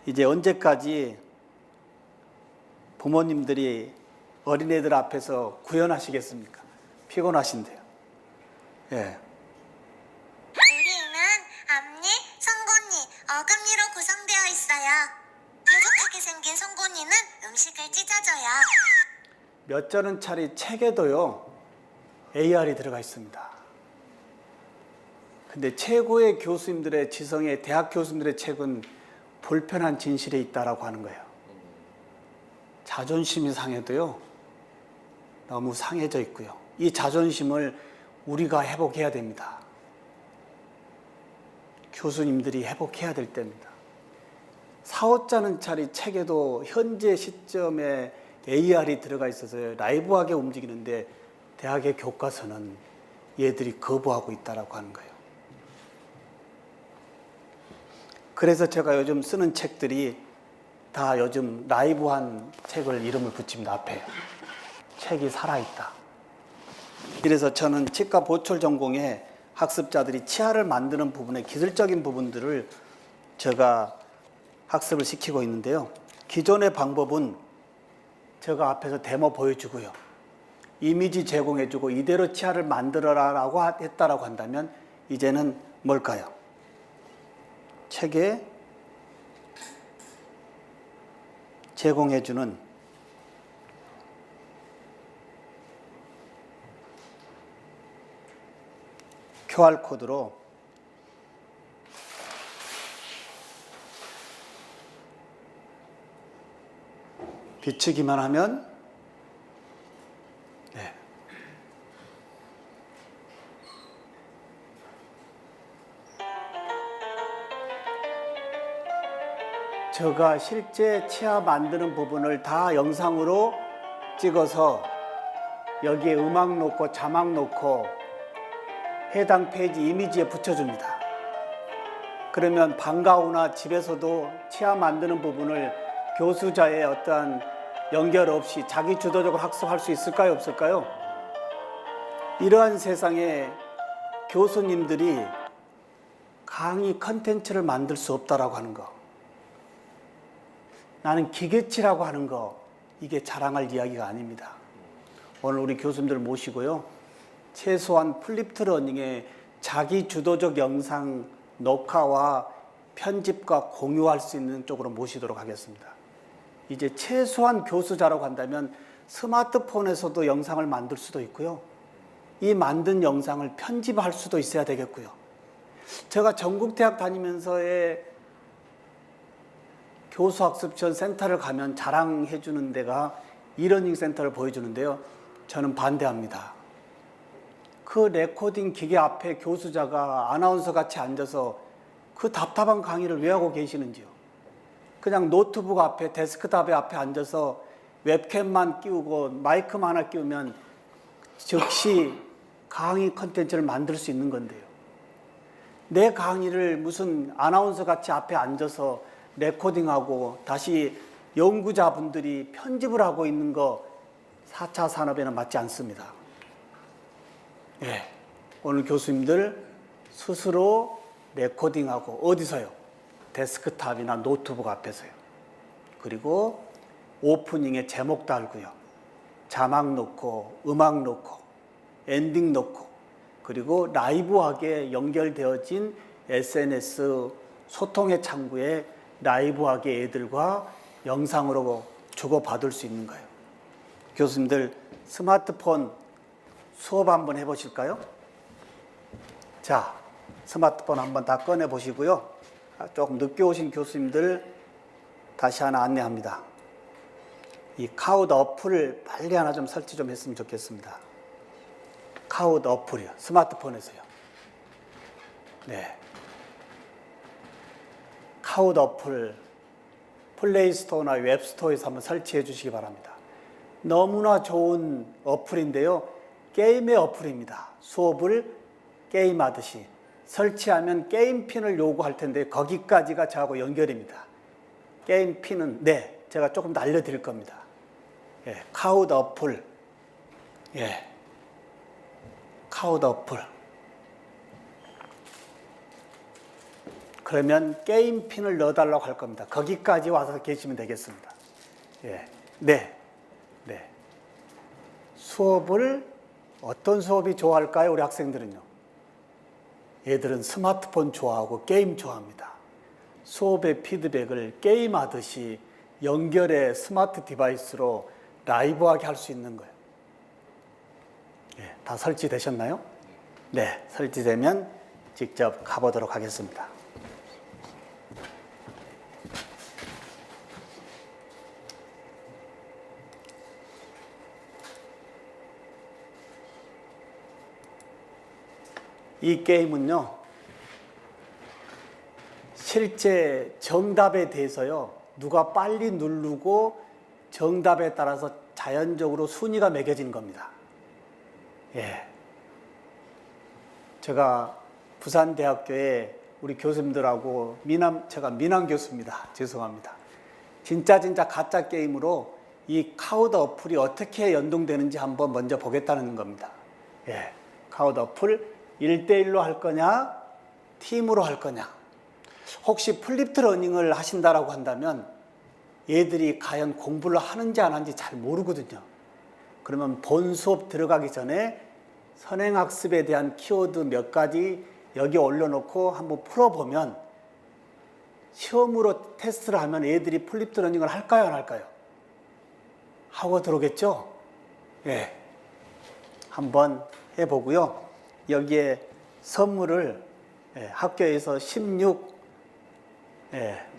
이제 언제까지 부모님들이 어린애들 앞에서 구현하시겠습니까? 피곤하신데요. 예. 우리는 앞니, 송곳니, 어금니로 구성되어 있어요. 뾰족하게 생긴 송곳니는 음식을 찢어줘요. 몇 전원짜리 책에도요, AR이 들어가 있습니다. 근데 최고의 교수님들의 지성의 대학 교수님들의 책은 불편한 진실에 있다라고 하는 거예요. 자존심이 상해도요, 너무 상해져 있고요. 이 자존심을 우리가 회복해야 됩니다. 교수님들이 회복해야 될 때입니다. 4~5자는짜리 책에도 현재 시점에 AR이 들어가 있어서 라이브하게 움직이는데 대학의 교과서는 얘들이 거부하고 있다라고 하는 거예요. 그래서 제가 요즘 쓰는 책들이 다 요즘 라이브한 책을 이름을 붙입니다. 앞에. 책이 살아있다. 그래서 저는 치과 보철 전공에 학습자들이 치아를 만드는 부분의 기술적인 부분들을 제가 학습을 시키고 있는데요. 기존의 방법은 제가 앞에서 데모 보여주고요. 이미지 제공해주고 이대로 치아를 만들어라라고 했다라고 한다면 이제는 뭘까요? 책에 제공해주는 QR코드로 비추기만 하면 네. 제가 실제 치아 만드는 부분을 다 영상으로 찍어서 여기에 음악 놓고 자막 놓고 해당 페이지 이미지에 붙여줍니다. 그러면 방과후나 집에서도 치아 만드는 부분을 교수자의 어떠한 연결 없이 자기 주도적으로 학습할 수 있을까요? 없을까요? 이러한 세상에 교수님들이 강의 컨텐츠를 만들 수 없다라고 하는 거, 나는 기계치라고 하는 거, 이게 자랑할 이야기가 아닙니다. 오늘 우리 교수님들 모시고요, 최소한 플립트 러닝에 자기 주도적 영상 녹화와 편집과 공유할 수 있는 쪽으로 모시도록 하겠습니다. 이제 최소한 교수자라고 한다면 스마트폰에서도 영상을 만들 수도 있고요, 이 만든 영상을 편집할 수도 있어야 되겠고요. 제가 전국대학 다니면서의 교수학습지원 센터를 가면 자랑해 주는 데가 이러닝 센터를 보여주는데요, 저는 반대합니다. 그 레코딩 기계 앞에 교수자가 아나운서 같이 앉아서 그 답답한 강의를 왜 하고 계시는지요. 그냥 노트북 앞에 데스크탑 앞에 앉아서 웹캠만 끼우고 마이크만 하나 끼우면 즉시 강의 컨텐츠를 만들 수 있는 건데요. 내 강의를 무슨 아나운서 같이 앞에 앉아서 레코딩하고 다시 연구자분들이 편집을 하고 있는 거 4차 산업에는 맞지 않습니다. 예, 오늘 교수님들 스스로 레코딩하고 어디서요? 데스크탑이나 노트북 앞에서요. 그리고 오프닝에 제목 달고요, 자막 넣고 음악 넣고 엔딩 넣고, 그리고 라이브하게 연결되어진 SNS 소통의 창구에 라이브하게 애들과 영상으로 주고받을 수 있는 거예요. 교수님들 스마트폰 수업 한번 해보실까요? 자, 스마트폰 한번 다 꺼내 보시고요. 조금 늦게 오신 교수님들 다시 하나 안내합니다. 이 카우드 어플을 빨리 하나 좀 설치 좀 했으면 좋겠습니다. 카우드 어플이요, 스마트폰에서요. 네. 카우드 어플 플레이스토어나 웹스토어에서 한번 설치해 주시기 바랍니다. 너무나 좋은 어플인데요, 게임의 어플입니다. 수업을 게임하듯이 설치하면 게임 핀을 요구할 텐데 거기까지가 저하고 연결입니다. 게임 핀은 네, 제가 조금 더 알려드릴 겁니다. 예, 카우드 어플, 예, 카우드 어플. 그러면 게임 핀을 넣어달라고 할 겁니다. 거기까지 와서 계시면 되겠습니다. 예, 네, 네. 수업을 어떤 수업이 좋아할까요? 우리 학생들은요. 얘들은 스마트폰 좋아하고 게임 좋아합니다. 수업의 피드백을 게임하듯이 연결해 스마트 디바이스로 라이브하게 할 수 있는 거예요. 예, 다 설치되셨나요? 네, 설치되면 직접 가보도록 하겠습니다. 이 게임은요, 실제 정답에 대해서요, 누가 빨리 누르고 정답에 따라서 자연적으로 순위가 매겨지는 겁니다. 예. 제가 부산대학교에 우리 교수님들하고 제가 민항 교수입니다. 죄송합니다. 진짜 가짜 게임으로 이 카우드 어플이 어떻게 연동되는지 한번 먼저 보겠다는 겁니다. 예. 카우드 어플 1대1로 할 거냐, 팀으로 할 거냐. 혹시 플립트 러닝을 하신다라고 한다면 얘들이 과연 공부를 하는지 안 하는지 잘 모르거든요. 그러면 본 수업 들어가기 전에 선행학습에 대한 키워드 몇 가지 여기 올려놓고 한번 풀어보면 시험으로 테스트를 하면 애들이 플립드 러닝을 할까요, 안 할까요? 하고 들어오겠죠? 예. 한번 해보고요. 여기에 선물을 학교에서 16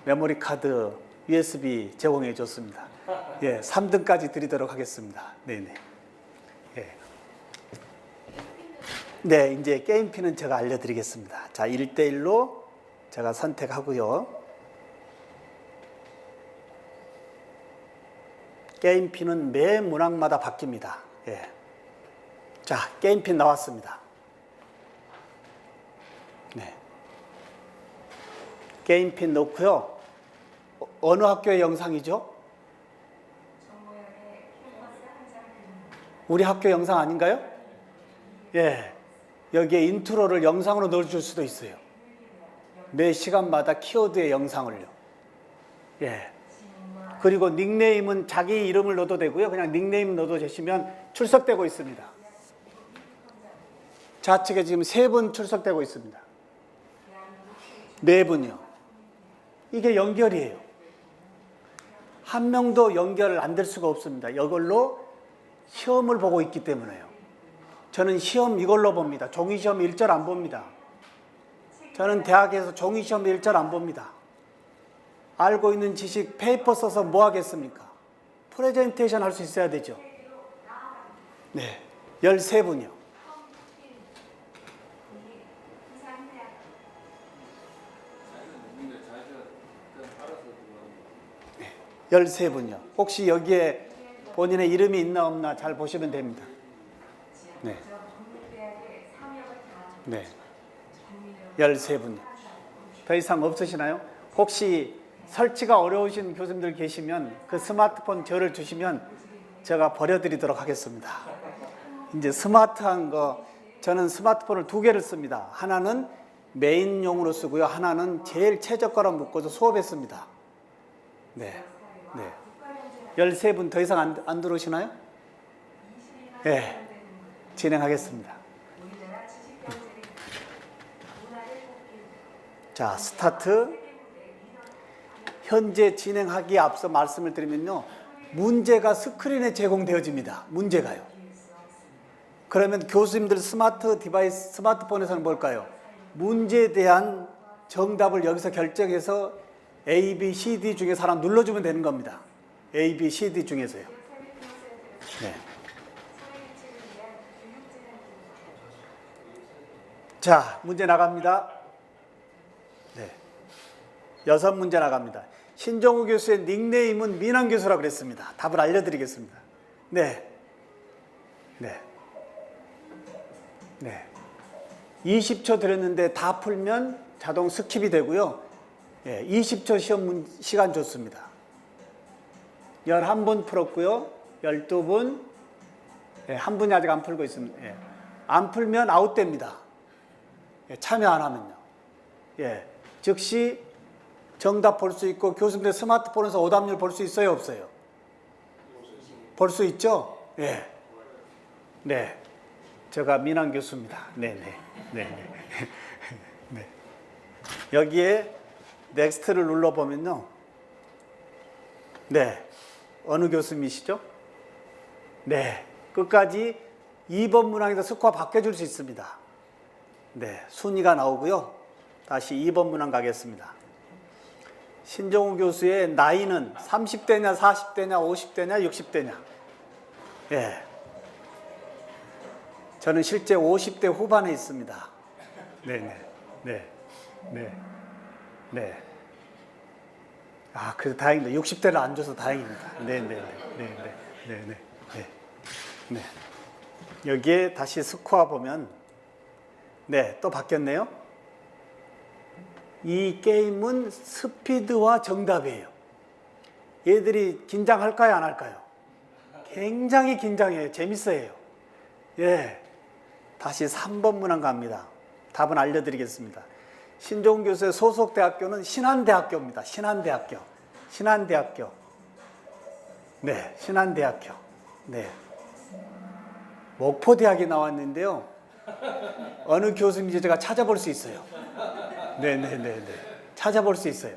메모리 카드 USB 제공해 줬습니다. 3등까지 드리도록 하겠습니다. 네네. 네, 이제 게임핀은 제가 알려드리겠습니다. 자, 1대1로 제가 선택하고요. 게임핀은 매 문항마다 바뀝니다. 자, 게임핀 나왔습니다. 네. 게임핀 넣고요. 어느 학교의 영상이죠? 우리 학교 영상 아닌가요? 여기에 인트로를 영상으로 넣어줄 수도 있어요. 매 시간마다 키워드의 영상을요. 그리고 닉네임은 자기 이름을 넣어도 되고요. 그냥 닉네임 넣어도 되시면 출석되고 있습니다. 좌측에 지금 3분 출석되고 있습니다. 4분이요. 이게 연결이에요. 한 명도 연결 안 될 수가 없습니다. 이걸로 시험을 보고 있기 때문에요. 저는 시험 이걸로 봅니다. 종이시험 1절 안 봅니다. 저는 대학에서 종이시험 1절 안 봅니다. 알고 있는 지식 페이퍼 써서 뭐 하겠습니까? 프레젠테이션 할 수 있어야 되죠. 네, 13분이요. 13분이요. 혹시 여기에 본인의 이름이 있나 없나 잘 보시면 됩니다. 네. 네. 13분이요. 더 이상 없으시나요? 혹시 설치가 어려우신 교수님들 계시면 그 스마트폰 저를 주시면 제가 버려드리도록 하겠습니다. 이제 스마트한 거, 저는 스마트폰을 2개를 씁니다. 하나는 메인용으로 쓰고요. 하나는 제일 최저가로 묶어서 수업했습니다. 네. 네. 13분 더 이상 안 들어오시나요? 네. 진행하겠습니다. 자, 스타트. 현재 진행하기에 앞서 말씀을 드리면요. 문제가 스크린에 제공되어집니다. 문제가요. 그러면 교수님들 스마트폰에서는 뭘까요? 문제에 대한 정답을 여기서 결정해서 A, B, C, D 중에서 하나 눌러주면 되는 겁니다. A, B, C, D 중에서요. 네. 자, 문제 나갑니다. 네. 6문제 나갑니다. 신종우 교수의 닉네임은 민환 교수라고 그랬습니다. 답을 알려드리겠습니다. 네. 네. 네. 20초 드렸는데 다 풀면 자동 스킵이 되고요. 20초 시험 시간 줬습니다. 11분 풀었고요. 12분. 한 분이 아직 안 풀고 있습니다. 안 풀면 아웃됩니다. 참여 안 하면요. 즉시 정답 볼 수 있고 교수님들 스마트폰에서 오답률 볼 수 있어요, 없어요? 볼 수 있죠? 네. 제가 민환 교수입니다. 네네. 네. 네. 여기에 넥스트를 눌러보면요. 네. 어느 교수님이시죠? 네. 끝까지 2번 문항에서 스코어 바꿔줄 수 있습니다. 네. 순위가 나오고요. 다시 2번 문항 가겠습니다. 신종우 교수의 나이는 30대냐, 40대냐, 50대냐, 60대냐. 저는 실제 50대 후반에 있습니다. 네네. 네. 네. 네. 아, 그래도 다행입니다. 60대를 안 줘서 다행입니다. 네네. 네네. 네네. 네. 네. 여기에 다시 스코어 보면, 네, 또 바뀌었네요. 이 게임은 스피드와 정답이에요. 얘들이 긴장할까요, 안 할까요? 굉장히 긴장해요. 재밌어요. 다시 3번 문항 갑니다. 답은 알려드리겠습니다. 신종우 교수의 소속 대학교는 신한대학교입니다. 신한대학교. 신한대학교. 네, 신한대학교. 네. 목포대학이 나왔는데요. 어느 교수인지 제가 찾아볼 수 있어요. 네네네네. 찾아볼 수 있어요.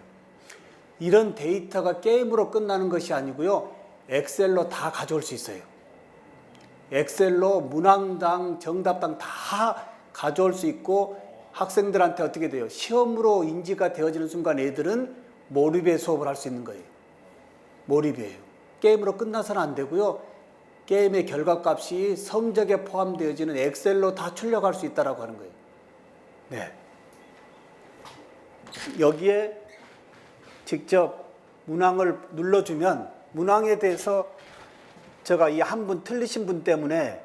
이런 데이터가 게임으로 끝나는 것이 아니고요. 엑셀로 다 가져올 수 있어요. 엑셀로 문항당, 정답당 다 가져올 수 있고 학생들한테 어떻게 돼요? 시험으로 인지가 되어지는 순간 애들은 몰입의 수업을 할 수 있는 거예요. 몰입이에요. 게임으로 끝나서는 안 되고요. 게임의 결과값이 성적에 포함되어지는 엑셀로 다 출력할 수 있다라고 하는 거예요. 네. 여기에 직접 문항을 눌러주면 문항에 대해서 제가 이 한 분 틀리신 분 때문에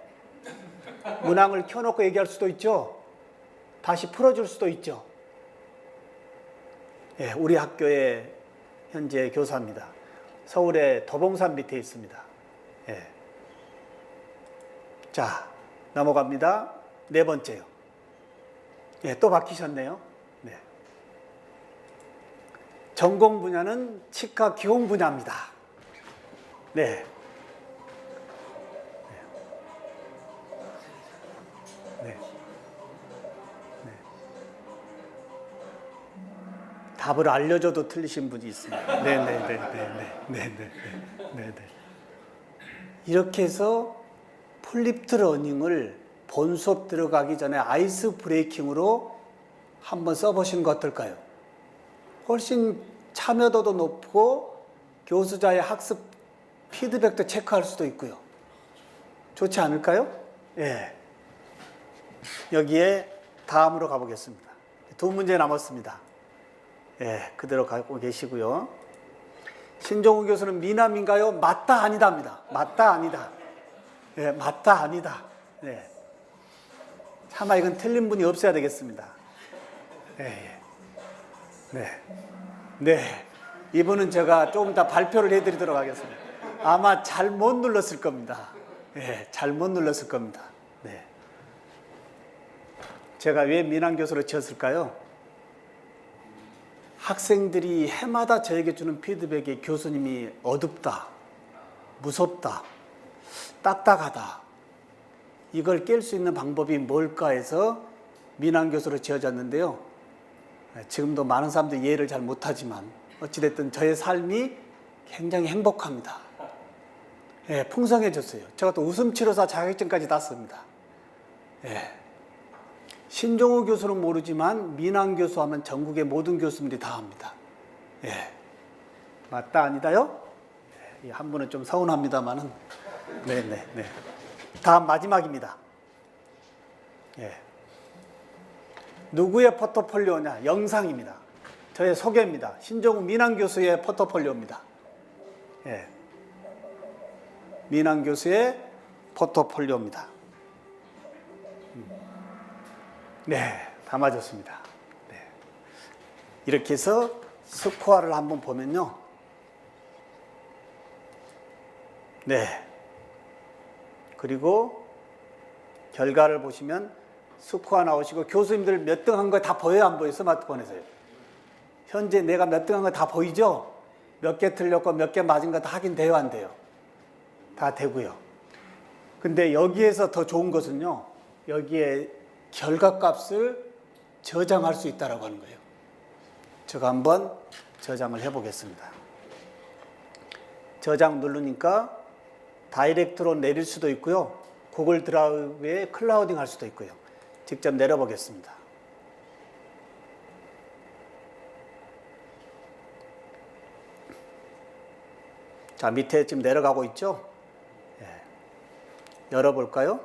문항을 켜놓고 얘기할 수도 있죠. 다시 풀어줄 수도 있죠. 예, 우리 학교의 현재 교사입니다. 서울의 도봉산 밑에 있습니다. 예. 자, 넘어갑니다. 네 번째요. 예, 또 바뀌셨네요. 네. 전공 분야는 치과 기용 분야입니다. 네. 네. 답을 알려줘도 틀리신 분이 있습니다. 네네네네네네네. 이렇게 해서 플립드 러닝을 본 수업 들어가기 전에 아이스 브레이킹으로 한번 써보시는 거 어떨까요? 훨씬 참여도도 높고 교수자의 학습 피드백도 체크할 수도 있고요. 좋지 않을까요? 예. 여기에 다음으로 가보겠습니다. 두 문제 남았습니다. 예, 그대로 가고 계시고요. 신종우 교수는 미남인가요? 맞다 아니다입니다. 맞다 아니다. 예, 맞다 아니다. 네. 차마 이건 틀린 분이 없어야 되겠습니다. 예, 예. 네. 네. 이분은 제가 조금 더 발표를 해드리도록 하겠습니다. 아마 잘못 눌렀을 겁니다. 예, 잘못 눌렀을 겁니다. 네. 제가 왜 미남 교수로 지었을까요? 학생들이 해마다 저에게 주는 피드백이 교수님이 어둡다, 무섭다, 딱딱하다. 이걸 깰 수 있는 방법이 뭘까 해서 미남 교수로 지어졌는데요. 지금도 많은 사람들이 이해를 잘 못하지만 어찌됐든 저의 삶이 굉장히 행복합니다. 예, 풍성해졌어요. 제가 또 웃음치료사 자격증까지 땄습니다. 예. 신종우 교수는 모르지만 미남 교수 하면 전국의 모든 교수님들이 다 합니다. 예. 맞다 아니다요? 예, 한 분은 좀 서운합니다만은. 네네네. 다음 마지막입니다. 예. 누구의 포트폴리오냐? 영상입니다. 저의 소개입니다. 신종우 미남 교수의 포트폴리오입니다. 예. 미남 교수의 포트폴리오입니다. 네, 다 맞았습니다. 네. 이렇게 해서 스코어를 한번 보면요. 네. 그리고 결과를 보시면 스코어 나오시고 교수님들 몇 등 한 거 다 보여요? 안 보여요? 스마트폰에서요. 현재 내가 몇 등 한 거 다 보이죠? 몇 개 틀렸고 몇 개 맞은 거 다 확인돼요? 안 돼요? 다 되고요. 근데 여기에서 더 좋은 것은요. 여기에 결과값을 저장할 수 있다고 하는 거예요. 제가 한번 저장을 해보겠습니다. 저장 누르니까 다이렉트로 내릴 수도 있고요. 구글 드라이브에 클라우딩 할 수도 있고요. 직접 내려보겠습니다. 자, 밑에 지금 내려가고 있죠? 예. 열어볼까요?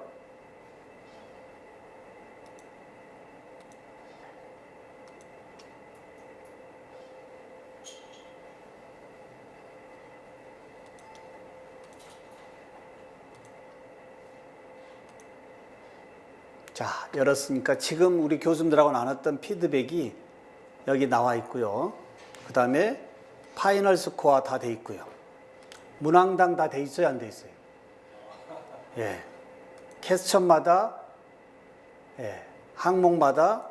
자, 열었으니까 지금 우리 교수님들하고 나눴던 피드백이 여기 나와 있고요. 그 다음에 파이널 스코어 다 돼 있고요. 문항당 다 돼 있어요? 안 돼 있어요? 예. 퀘스천마다, 예. 항목마다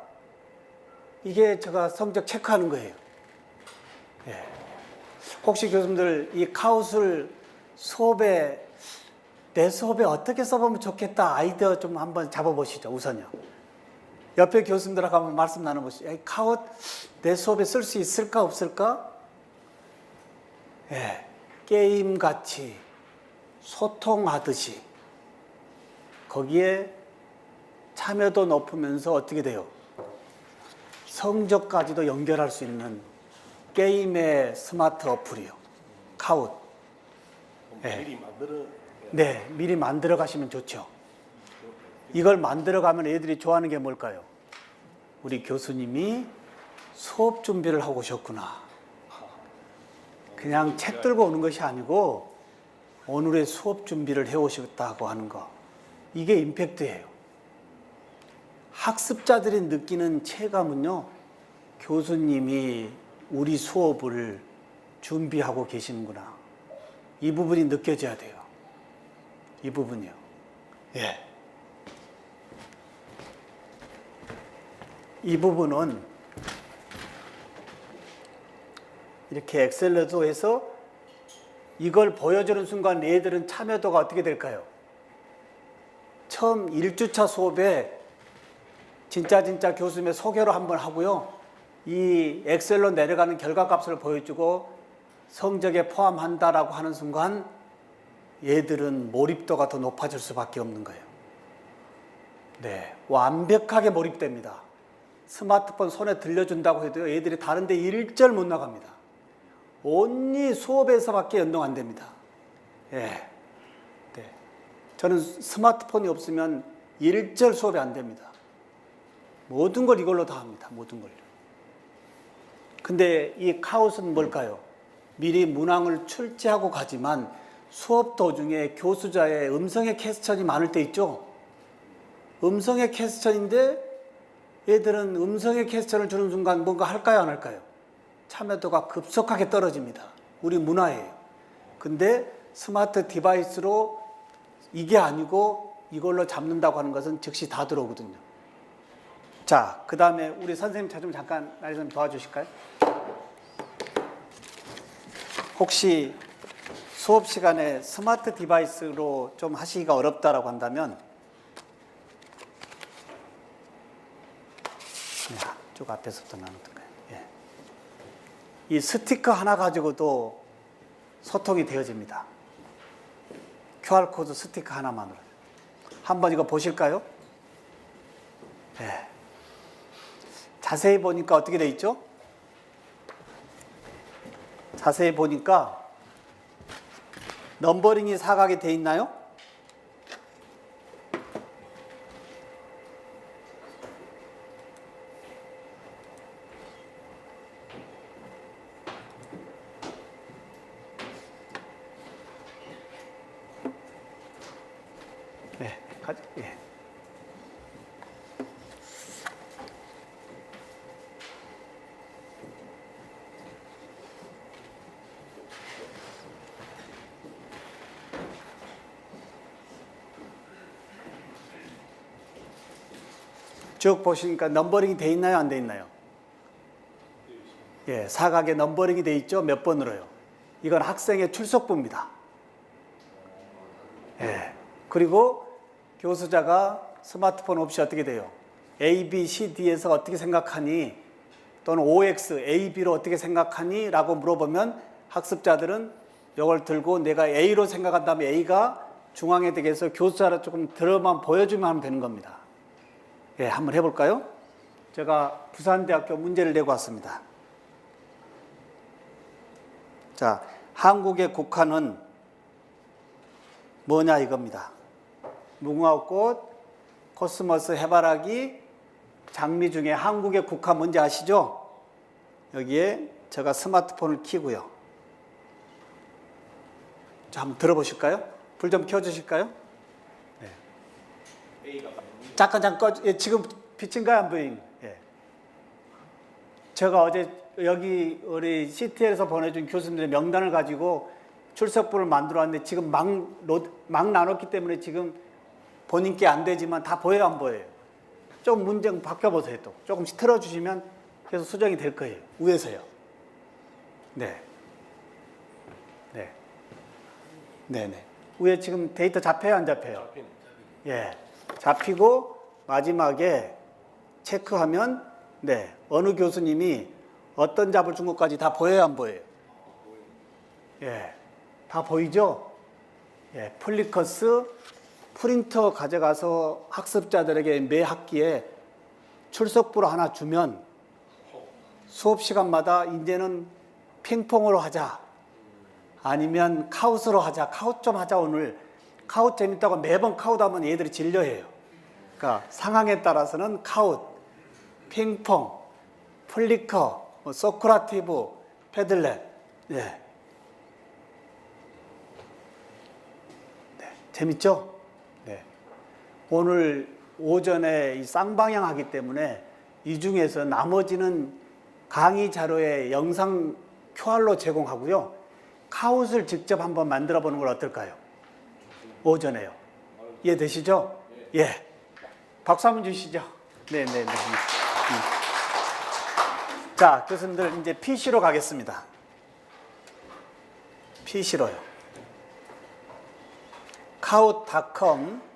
이게 제가 성적 체크하는 거예요. 예. 혹시 교수님들 이 카웃을 수업에 내 수업에 어떻게 써보면 좋겠다 아이디어 좀 한번 잡아보시죠. 우선요. 옆에 교수님들하고 한번 말씀 나눠보시죠. 카웃 내 수업에 쓸 수 있을까 없을까? 예, 게임같이 소통하듯이 거기에 참여도 높으면서 어떻게 돼요? 성적까지도 연결할 수 있는 게임의 스마트 어플이요. 카웃. 네. 미리 만들어. 네, 미리 만들어 가시면 좋죠. 이걸 만들어 가면 애들이 좋아하는 게 뭘까요? 우리 교수님이 수업 준비를 하고 오셨구나. 그냥 책 들고 오는 것이 아니고 오늘의 수업 준비를 해 오셨다고 하는 거. 이게 임팩트예요. 학습자들이 느끼는 체감은요, 교수님이 우리 수업을 준비하고 계시는구나. 이 부분이 느껴져야 돼요. 이 부분이요. 예. 이 부분은 이렇게 엑셀로도 해서 이걸 보여주는 순간 얘들은 참여도가 어떻게 될까요? 처음 1주차 수업에 진짜 교수님의 소개로 한번 하고요. 이 엑셀로 내려가는 결과값을 보여주고 성적에 포함한다라고 하는 순간 얘들은 몰입도가 더 높아질 수밖에 없는 거예요. 네, 완벽하게 몰입됩니다. 스마트폰 손에 들려준다고 해도 얘들이 다른 데 일절 못 나갑니다. 온리 수업에서밖에 연동 안 됩니다. 예. 네. 저는 스마트폰이 없으면 일절 수업이 안 됩니다. 모든 걸 이걸로 다 합니다. 모든 걸요. 근데 이 카웃은 뭘까요? 미리 문항을 출제하고 가지만 수업 도중에 교수자의 음성의 퀘스천이 많을 때 있죠. 음성의 퀘스천인데 얘들은 음성의 퀘스천을 주는 순간 뭔가 할까요, 안 할까요? 참여도가 급속하게 떨어집니다. 우리 문화예요. 근데 스마트 디바이스로 이게 아니고 이걸로 잡는다고 하는 것은 즉시 다 들어오거든요. 자, 그 다음에 우리 선생님 저 좀 잠깐 날 좀 도와주실까요? 혹시 수업 시간에 스마트 디바이스로 좀 하시기가 어렵다라고 한다면 쭉 앞에서부터 나누던가요? 예. 이 스티커 하나 가지고도 소통이 되어집니다. QR코드 스티커 하나만으로. 한번 이거 보실까요? 예. 자세히 보니까 어떻게 돼 있죠? 자세히 보니까 넘버링이 사각이 돼 있나요? 네, 예. 쭉 보시니까 넘버링이 돼 있나요? 안 돼 있나요? 예, 사각에 넘버링이 돼 있죠? 몇 번으로요? 이건 학생의 출석부입니다. 예. 그리고 교수자가 스마트폰 없이 어떻게 돼요? A, B, C, D에서 어떻게 생각하니? 또는 OX, A, B로 어떻게 생각하니? 라고 물어보면 학습자들은 이걸 들고 내가 A로 생각한다면 A가 중앙에 되게 해서 교수자를 조금 들어만 보여주면 하면 되는 겁니다. 예, 한번 해볼까요? 제가 부산대학교 문제를 내고 왔습니다. 자, 한국의 국화는 뭐냐 이겁니다. 무궁화꽃, 코스모스, 해바라기, 장미 중에 한국의 국화 뭔지 아시죠? 여기에 제가 스마트폰을 켜고요. 자, 한번 들어보실까요? 불 좀 켜주실까요? 네. 잠깐 예, 지금 비친가요? 안 보이는? 예. 제가 어제 여기 우리 CTL에서 보내준 교수님들의 명단을 가지고 출석부를 만들어 왔는데 지금 막 나눴기 때문에 지금 본인께 안 되지만 다 보여요, 안 보여요? 좀 문제 바꿔보세요. 또 조금씩 틀어주시면 계속 수정이 될 거예요. 위에서요. 네. 네. 네네. 위에 지금 데이터 잡혀요, 안 잡혀요? 잡히네. 예. 잡히고 마지막에 체크하면 네, 어느 교수님이 어떤 잡을 준 것까지 다 보여요, 안 보여요? 예. 다 보이죠? 예. 플리커스 프린터 가져가서 학습자들에게 매 학기에 출석부로 하나 주면 수업 시간마다 이제는 핑퐁으로 하자. 아니면 카웃으로 하자. 카웃 좀 하자 오늘. 카웃 재밌다고 매번 카웃하면 얘들이 질려해요. 그러니까 상황에 따라서는 카웃, 핑퐁, 플리커, 소크라티브, 패들렛. 예. 네. 재밌죠? 네. 오늘 오전에 이 쌍방향 하기 때문에 이 중에서 나머지는 강의 자료에 영상 QR로 제공하고요. 카웃을 직접 한번 만들어 보는 걸 어떨까요? 오전에요. 이해되시죠? 예. 박수 한번 주시죠. 네네네. 자, 교수님들 이제 PC로 가겠습니다. PC로요. 카웃.com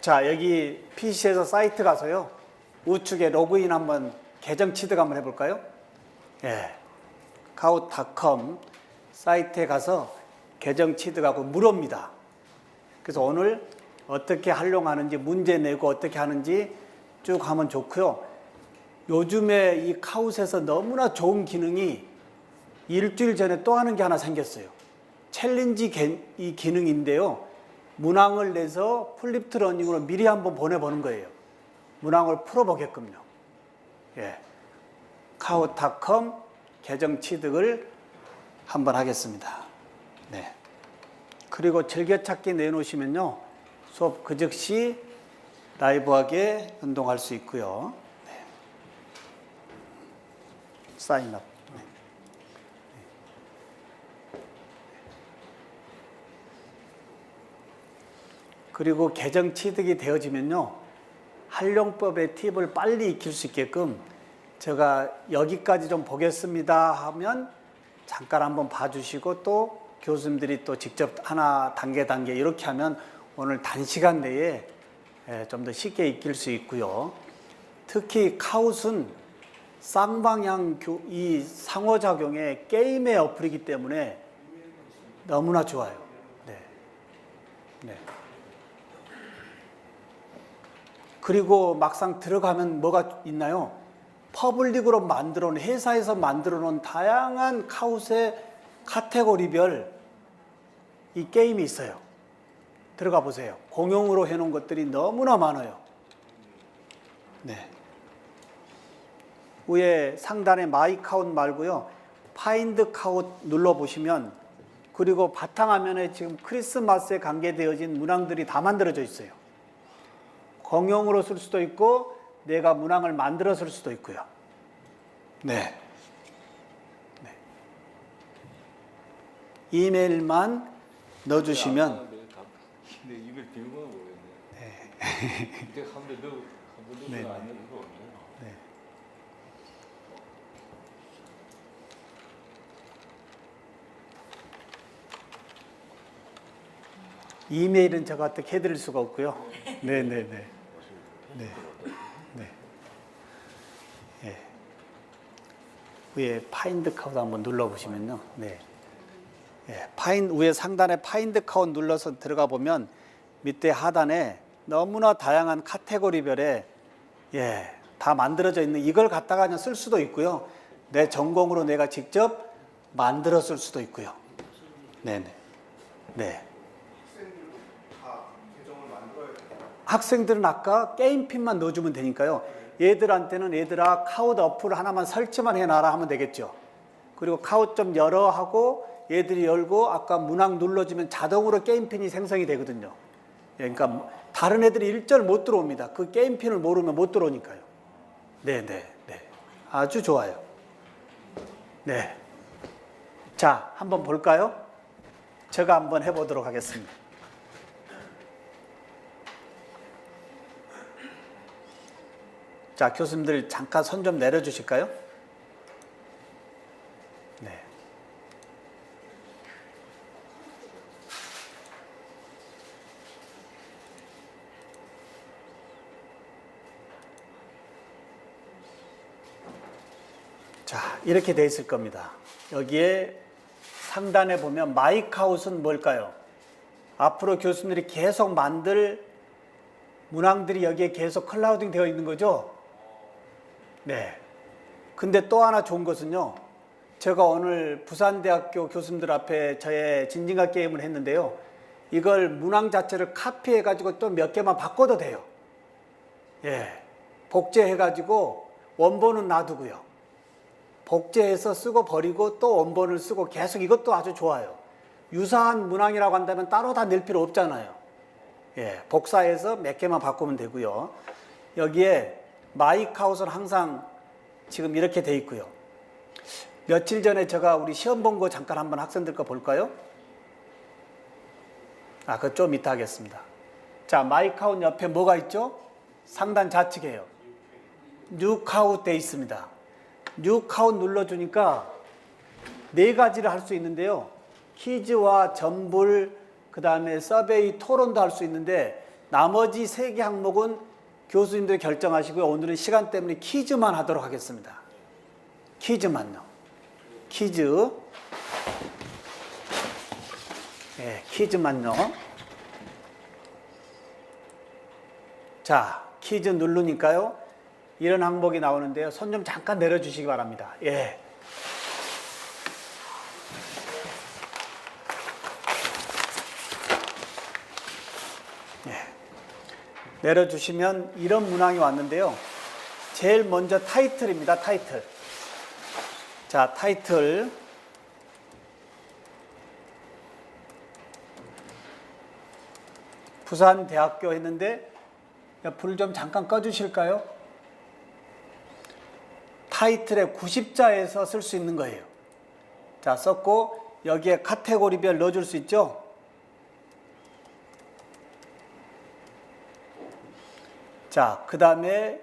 자, 여기 PC에서 사이트 가서요. 우측에 로그인 한번 계정 취득 한번 해볼까요? 예. 카웃.com 사이트에 가서 계정 취득하고 무료입니다. 그래서 오늘 어떻게 활용하는지 문제 내고 어떻게 하는지 쭉 하면 좋고요. 요즘에 이 카웃에서 너무나 좋은 기능이 일주일 전에 또 하는 게 하나 생겼어요. 챌린지 이 기능인데요. 문항을 내서 플립트 러닝으로 미리 한번 보내보는 거예요. 문항을 풀어보게끔요. 예. 카웃.com 계정 취득을 한번 하겠습니다. 네. 그리고 즐겨찾기 내놓으시면요. 수업 그 즉시 라이브하게 연동할 수 있고요. 네. 사인업. 네. 그리고 계정 취득이 되어지면요. 활용법의 팁을 빨리 익힐 수 있게끔 제가 여기까지 좀 보겠습니다 하면 잠깐 한번 봐주시고 또 교수님들이 또 직접 하나 단계 이렇게 하면 오늘 단시간 내에 좀 더 쉽게 익힐 수 있고요. 특히 카웃은 쌍방향 이 상호작용의 게임의 어플이기 때문에 너무나 좋아요. 네. 네. 그리고 막상 들어가면 뭐가 있나요? 퍼블릭으로 만들어 놓은, 회사에서 만들어 놓은 다양한 카웃의 카테고리별 이 게임이 있어요. 들어가 보세요. 공용으로 해놓은 것들이 너무나 많아요. 네. 위에 상단에 마이 카웃 말고요. 파인드 카웃 눌러보시면 그리고 바탕화면에 지금 크리스마스에 관계되어진 문항들이 다 만들어져 있어요. 공용으로 쓸 수도 있고 내가 문항을 만들어 쓸 수도 있고요. 네. 네. 이메일만 넣어주시면 근데 이걸 비밀번호 모르겠네. 네. 근데 한번 넣어 네. 안 넣어 이거 없네요. 네. 이메일은 제가 어떻게 해드릴 수가 없고요. 네네네. 네. 네. 예. 위에 파인드 카웃 한번 눌러보시면요. 네. 예. 위에 상단에 파인드 카웃 눌러서 들어가 보면 밑에 하단에 너무나 다양한 카테고리별에 예, 다 만들어져 있는 이걸 갖다가 그냥 쓸 수도 있고요. 내 전공으로 내가 직접 만들어 쓸 수도 있고요. 네네. 네. 학생들은 아까 게임핀만 넣어주면 되니까요. 얘들한테는 얘들아 카웃 어플 하나만 설치만 해놔라 하면 되겠죠. 그리고 카웃 좀 열어 하고 얘들이 열고 아까 문항 눌러주면 자동으로 게임핀이 생성이 되거든요. 그러니까 다른 애들이 일절 못 들어옵니다. 그 게임핀을 모르면 못 들어오니까요. 네. 아주 좋아요. 네. 자, 한번 볼까요? 제가 한번 해보도록 하겠습니다. 자, 교수님들 잠깐 손 좀 내려주실까요? 네. 자, 이렇게 돼 있을 겁니다. 여기에 상단에 보면 마이크아웃은 뭘까요? 앞으로 교수님들이 계속 만들 문항들이 여기에 계속 클라우딩 되어 있는 거죠? 네. 근데 또 하나 좋은 것은요. 제가 오늘 부산대학교 교수님들 앞에 저의 진진과 게임을 했는데요. 이걸 문항 자체를 카피해 가지고 또 몇 개만 바꿔도 돼요. 예. 복제해 가지고 원본은 놔두고요. 복제해서 쓰고 버리고 또 원본을 쓰고 계속 이것도 아주 좋아요. 유사한 문항이라고 한다면 따로 다 낼 필요 없잖아요. 예, 복사해서 몇 개만 바꾸면 되고요. 여기에 마이크아웃은 항상 지금 이렇게 돼 있고요. 며칠 전에 제가 우리 시험 본 거 잠깐 한번 학생들 거 볼까요? 그거 좀 이따 하겠습니다. 자, 마이크아웃 옆에 뭐가 있죠? 상단 좌측에요. 뉴카웃 돼 있습니다. 뉴카웃 눌러주니까 네 가지를 할 수 있는데요. 퀴즈와 전불, 그 다음에 서베이, 토론도 할 수 있는데 나머지 3개 항목은 교수님들이 결정하시고요. 오늘은 시간 때문에 퀴즈만 하도록 하겠습니다. 퀴즈만요. 퀴즈. 네, 퀴즈만요. 자, 퀴즈 누르니까요. 이런 항목이 나오는데요. 손 좀 잠깐 내려주시기 바랍니다. 예. 내려주시면 이런 문항이 왔는데요. 제일 먼저 타이틀입니다. 타이틀. 자, 타이틀. 부산대학교 했는데 불 좀 잠깐 꺼주실까요? 타이틀에 90자에서 쓸 수 있는 거예요. 자, 썼고 여기에 카테고리별 넣어줄 수 있죠? 자, 그 다음에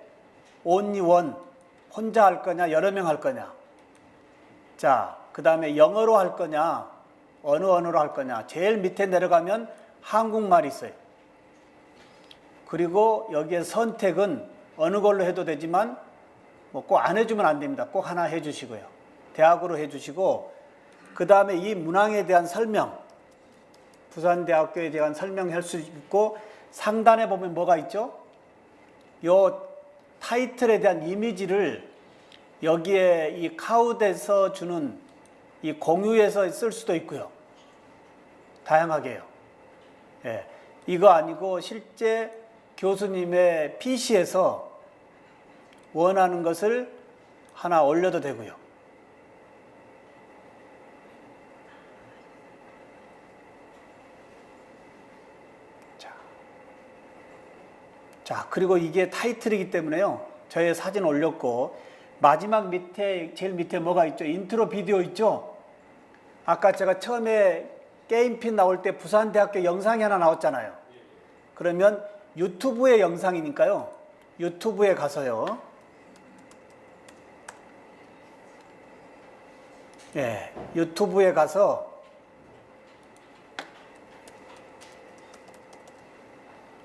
only one, 혼자 할 거냐, 여러 명 할 거냐. 자, 그 다음에 영어로 할 거냐, 어느 언어로 할 거냐. 제일 밑에 내려가면 한국말이 있어요. 그리고 여기에 선택은 어느 걸로 해도 되지만 꼭 안 해주면 안 됩니다. 꼭 하나 해주시고요. 대학으로 해주시고, 그 다음에 이 문항에 대한 설명, 부산대학교에 대한 설명할 수 있고, 상단에 보면 뭐가 있죠? 요 타이틀에 대한 이미지를 여기에 이 카웃에서 주는 이 공유에서 쓸 수도 있고요. 다양하게요. 예, 이거 아니고 실제 교수님의 PC에서 원하는 것을 하나 올려도 되고요. 자, 그리고 이게 타이틀이기 때문에요. 저의 사진 올렸고, 마지막 밑에, 제일 밑에 뭐가 있죠? 인트로 비디오 있죠? 아까 제가 처음에 게임핀 나올 때 부산대학교 영상이 하나 나왔잖아요. 그러면 유튜브의 영상이니까요. 유튜브에 가서요. 네, 유튜브에 가서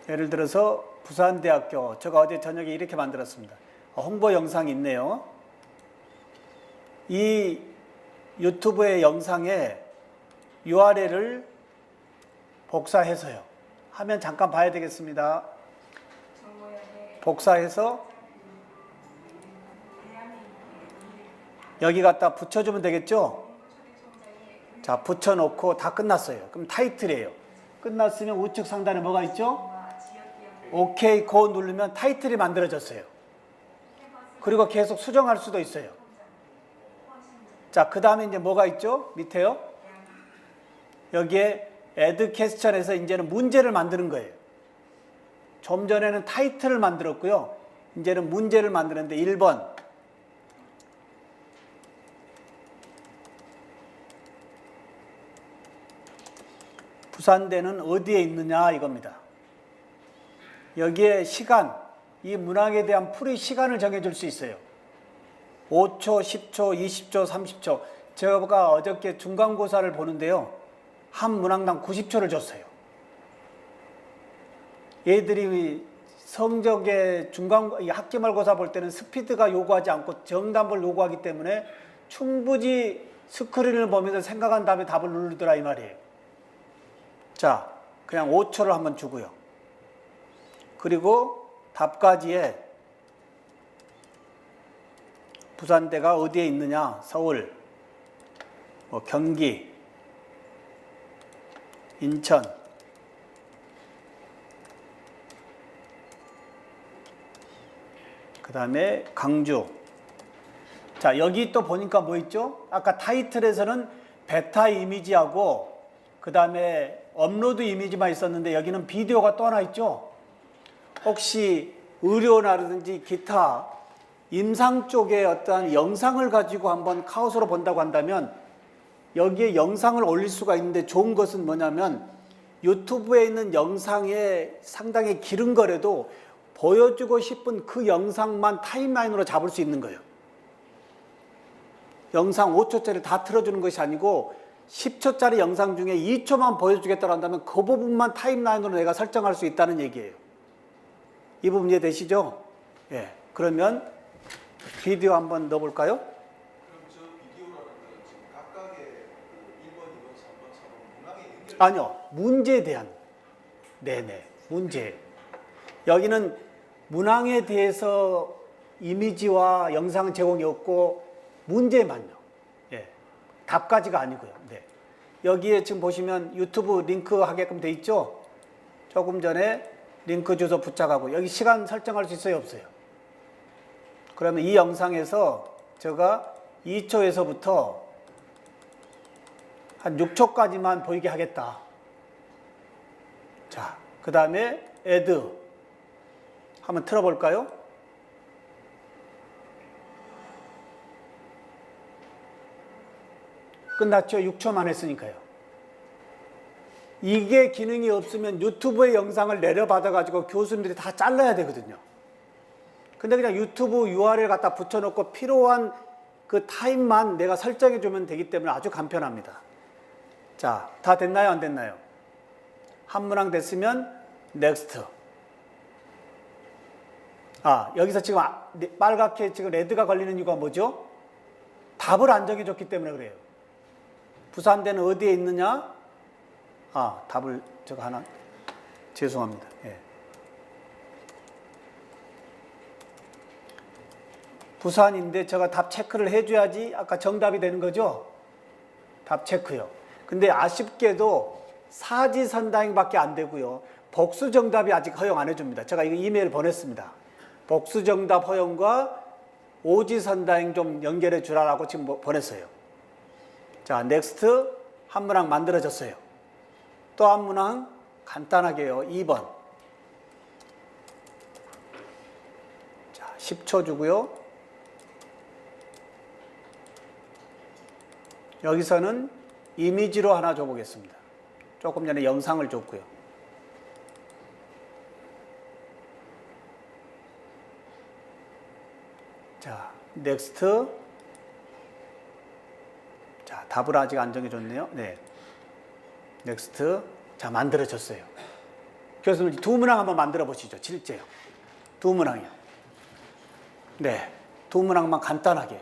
예를 들어서 부산대학교, 제가 어제 저녁에 이렇게 만들었습니다. 홍보 영상이 있네요. 이 유튜브의 영상에 URL을 복사해서요. 화면 잠깐 봐야 되겠습니다. 복사해서 여기 갖다 붙여주면 되겠죠? 자, 붙여놓고 다 끝났어요. 그럼 타이틀이에요. 끝났으면 우측 상단에 뭐가 있죠? 오케이, 고 누르면 타이틀이 만들어졌어요. 그리고 계속 수정할 수도 있어요. 자, 그 다음에 이제 뭐가 있죠? 밑에요. 여기에 add question에서 이제는 문제를 만드는 거예요. 좀 전에는 타이틀을 만들었고요. 이제는 문제를 만드는데 1번. 부산대는 어디에 있느냐 이겁니다. 여기에 시간, 이 문항에 대한 풀이 시간을 정해줄 수 있어요. 5초, 10초, 20초, 30초. 제가 어저께 중간고사를 보는데요. 한 문항당 90초를 줬어요. 얘들이 성적에 학기말고사 볼 때는 스피드가 요구하지 않고 정답을 요구하기 때문에 충분히 스크린을 보면서 생각한 다음에 답을 누르더라 이 말이에요. 자, 그냥 5초를 한번 주고요. 그리고 답까지에 부산대가 어디에 있느냐? 서울, 경기, 인천, 그 다음에 강주. 자, 여기 또 보니까 뭐 있죠? 아까 타이틀에서는 베타 이미지하고 그 다음에 업로드 이미지만 있었는데 여기는 비디오가 또 하나 있죠? 혹시 의료나라든지 기타 임상 쪽에 어떠한 영상을 가지고 한번 카오스로 본다고 한다면 여기에 영상을 올릴 수가 있는데 좋은 것은 뭐냐면 유튜브에 있는 영상에 상당히 길은 거라도 보여주고 싶은 그 영상만 타임라인으로 잡을 수 있는 거예요. 영상 5초짜리 다 틀어주는 것이 아니고 10초짜리 영상 중에 2초만 보여주겠다고 한다면 그 부분만 타임라인으로 내가 설정할 수 있다는 얘기예요. 이 부분 이해되시죠? 예. 그러면 비디오 한번 넣어볼까요? 그럼 저 비디오라는 건 지금 각각의 그 1번, 2번, 3번, 4번 문항에 연결. 아니요. 문제에 대한. 네네. 문제. 여기는 문항에 대해서 이미지와 영상 제공이 없고 문제만요. 예. 답까지가 아니고요. 네. 여기에 지금 보시면 유튜브 링크 하게끔 돼 있죠? 조금 전에 링크 주소 부착하고 여기 시간 설정할 수 있어요? 없어요? 그러면 이 영상에서 제가 2초에서부터 한 6초까지만 보이게 하겠다. 자, 그 다음에 애드 한번 틀어볼까요? 끝났죠? 6초만 했으니까요. 이게 기능이 없으면 유튜브의 영상을 내려받아가지고 교수님들이 다 잘라야 되거든요. 근데 그냥 유튜브 URL 갖다 붙여놓고 필요한 그 타임만 내가 설정해주면 되기 때문에 아주 간편합니다. 자, 다 됐나요? 안 됐나요? 한 문항 됐으면 넥스트. 아, 여기서 지금 빨갛게 지금 레드가 걸리는 이유가 뭐죠? 답을 안 정해줬기 때문에 그래요. 부산대는 어디에 있느냐? 아, 답을 제가 하나 죄송합니다. 예. 부산인데 제가 답 체크를 해줘야지 아까 정답이 되는 거죠? 답 체크요. 근데 아쉽게도 사지선다행밖에 안 되고요. 복수 정답이 아직 허용 안 해줍니다. 제가 이거 이메일 보냈습니다. 복수 정답 허용과 오지선다행 좀 연결해 주라고 지금 보냈어요. 자, 넥스트 한 문항 만들어졌어요. 또 한 문항 간단하게요. 2번. 자, 10초 주고요. 여기서는 이미지로 하나 줘보겠습니다. 조금 전에 영상을 줬고요. 자, 넥스트. 자, 답을 아직 안 정해줬네요. 네. 넥스트. 자, 만들어졌어요. 교수님, 두 문항 한번 만들어 보시죠. 실제요. 두 문항이요. 네. 두 문항만 간단하게.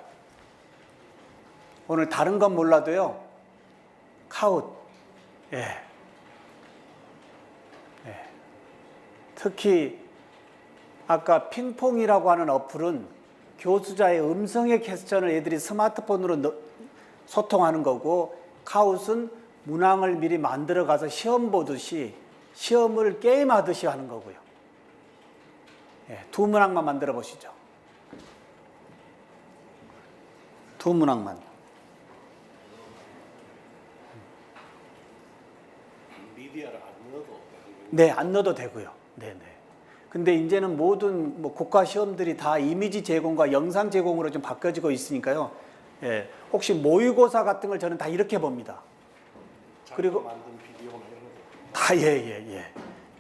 오늘 다른 건 몰라도요. 카웃. 예. 예. 특히 아까 핑퐁이라고 하는 어플은 교수자의 음성의 퀘스천을 애들이 스마트폰으로 소통하는 거고, 카웃은 문항을 미리 만들어 가서 시험 보듯이 시험을 게임하듯이 하는 거고요. 예, 두 문항만 만들어 보시죠. 두 문항만. 미디어를 안 넣어도 되는 네, 안 넣어도 되고요. 네네. 근데 이제는 모든 뭐 국가 시험들이 다 이미지 제공과 영상 제공으로 좀 바뀌어지고 있으니까요. 예, 혹시 모의고사 같은 걸 저는 다 이렇게 봅니다. 그리고 만든 비디오나 이런 거. 다 예.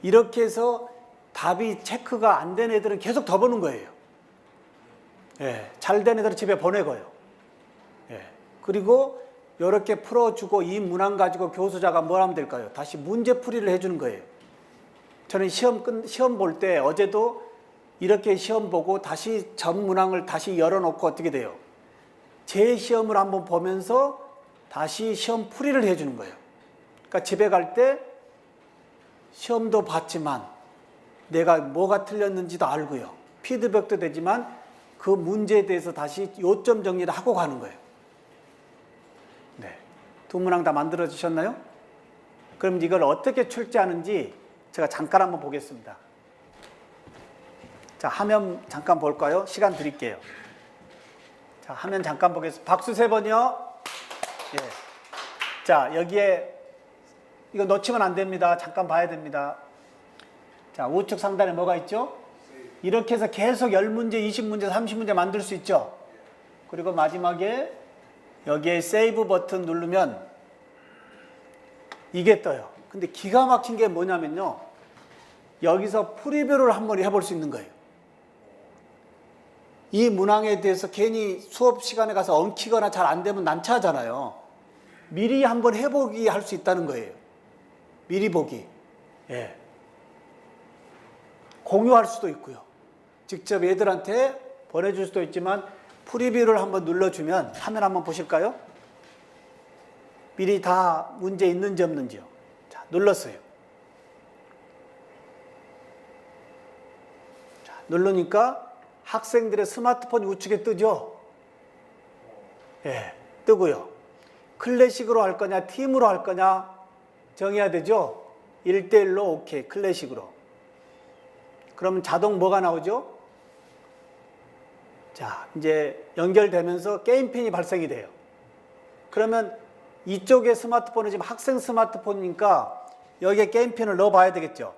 이렇게 해서 답이 체크가 안 된 애들은 계속 더 보는 거예요. 예, 잘 된 애들은 집에 보내고요. 예, 그리고 이렇게 풀어주고 이 문항 가지고 교수자가 뭘 하면 될까요? 다시 문제풀이를 해주는 거예요. 저는 시험 볼 때 어제도 이렇게 시험 보고 다시 전 문항을 다시 열어놓고 어떻게 돼요? 제 시험을 한번 보면서 다시 시험 풀이를 해주는 거예요. 그러니까 집에 갈 때 시험도 봤지만 내가 뭐가 틀렸는지도 알고요. 피드백도 되지만 그 문제에 대해서 다시 요점 정리를 하고 가는 거예요. 네. 두 문항 다 만들어 주셨나요? 그럼 이걸 어떻게 출제하는지 제가 잠깐 한번 보겠습니다. 자, 화면 잠깐 볼까요? 시간 드릴게요. 자, 화면 잠깐 보겠습니다. 박수 3번이요. 예. 자, 여기에 이거 놓치면 안 됩니다. 잠깐 봐야 됩니다. 자, 우측 상단에 뭐가 있죠? 이렇게 해서 계속 10문제, 20문제, 30문제 만들 수 있죠? 그리고 마지막에 여기에 세이브 버튼 누르면 이게 떠요. 근데 기가 막힌 게 뭐냐면요. 여기서 프리뷰를 한번 해볼 수 있는 거예요. 이 문항에 대해서 괜히 수업 시간에 가서 엉키거나 잘 안 되면 난처하잖아요. 미리 한번 해보기 할 수 있다는 거예요. 미리 보기. 예. 공유할 수도 있고요. 직접 애들한테 보내줄 수도 있지만 프리뷰를 한번 눌러주면 화면 한번 보실까요? 미리 다 문제 있는지 없는지요. 자, 눌렀어요. 자, 누르니까 학생들의 스마트폰 우측에 뜨죠? 예, 뜨고요. 클래식으로 할 거냐, 팀으로 할 거냐 정해야 되죠? 1대1로 오케이, 클래식으로. 그러면 자동 뭐가 나오죠? 자, 이제 연결되면서 게임핀이 발생이 돼요. 그러면 이쪽에 스마트폰은 지금 학생 스마트폰이니까 여기에 게임핀을 넣어 봐야 되겠죠?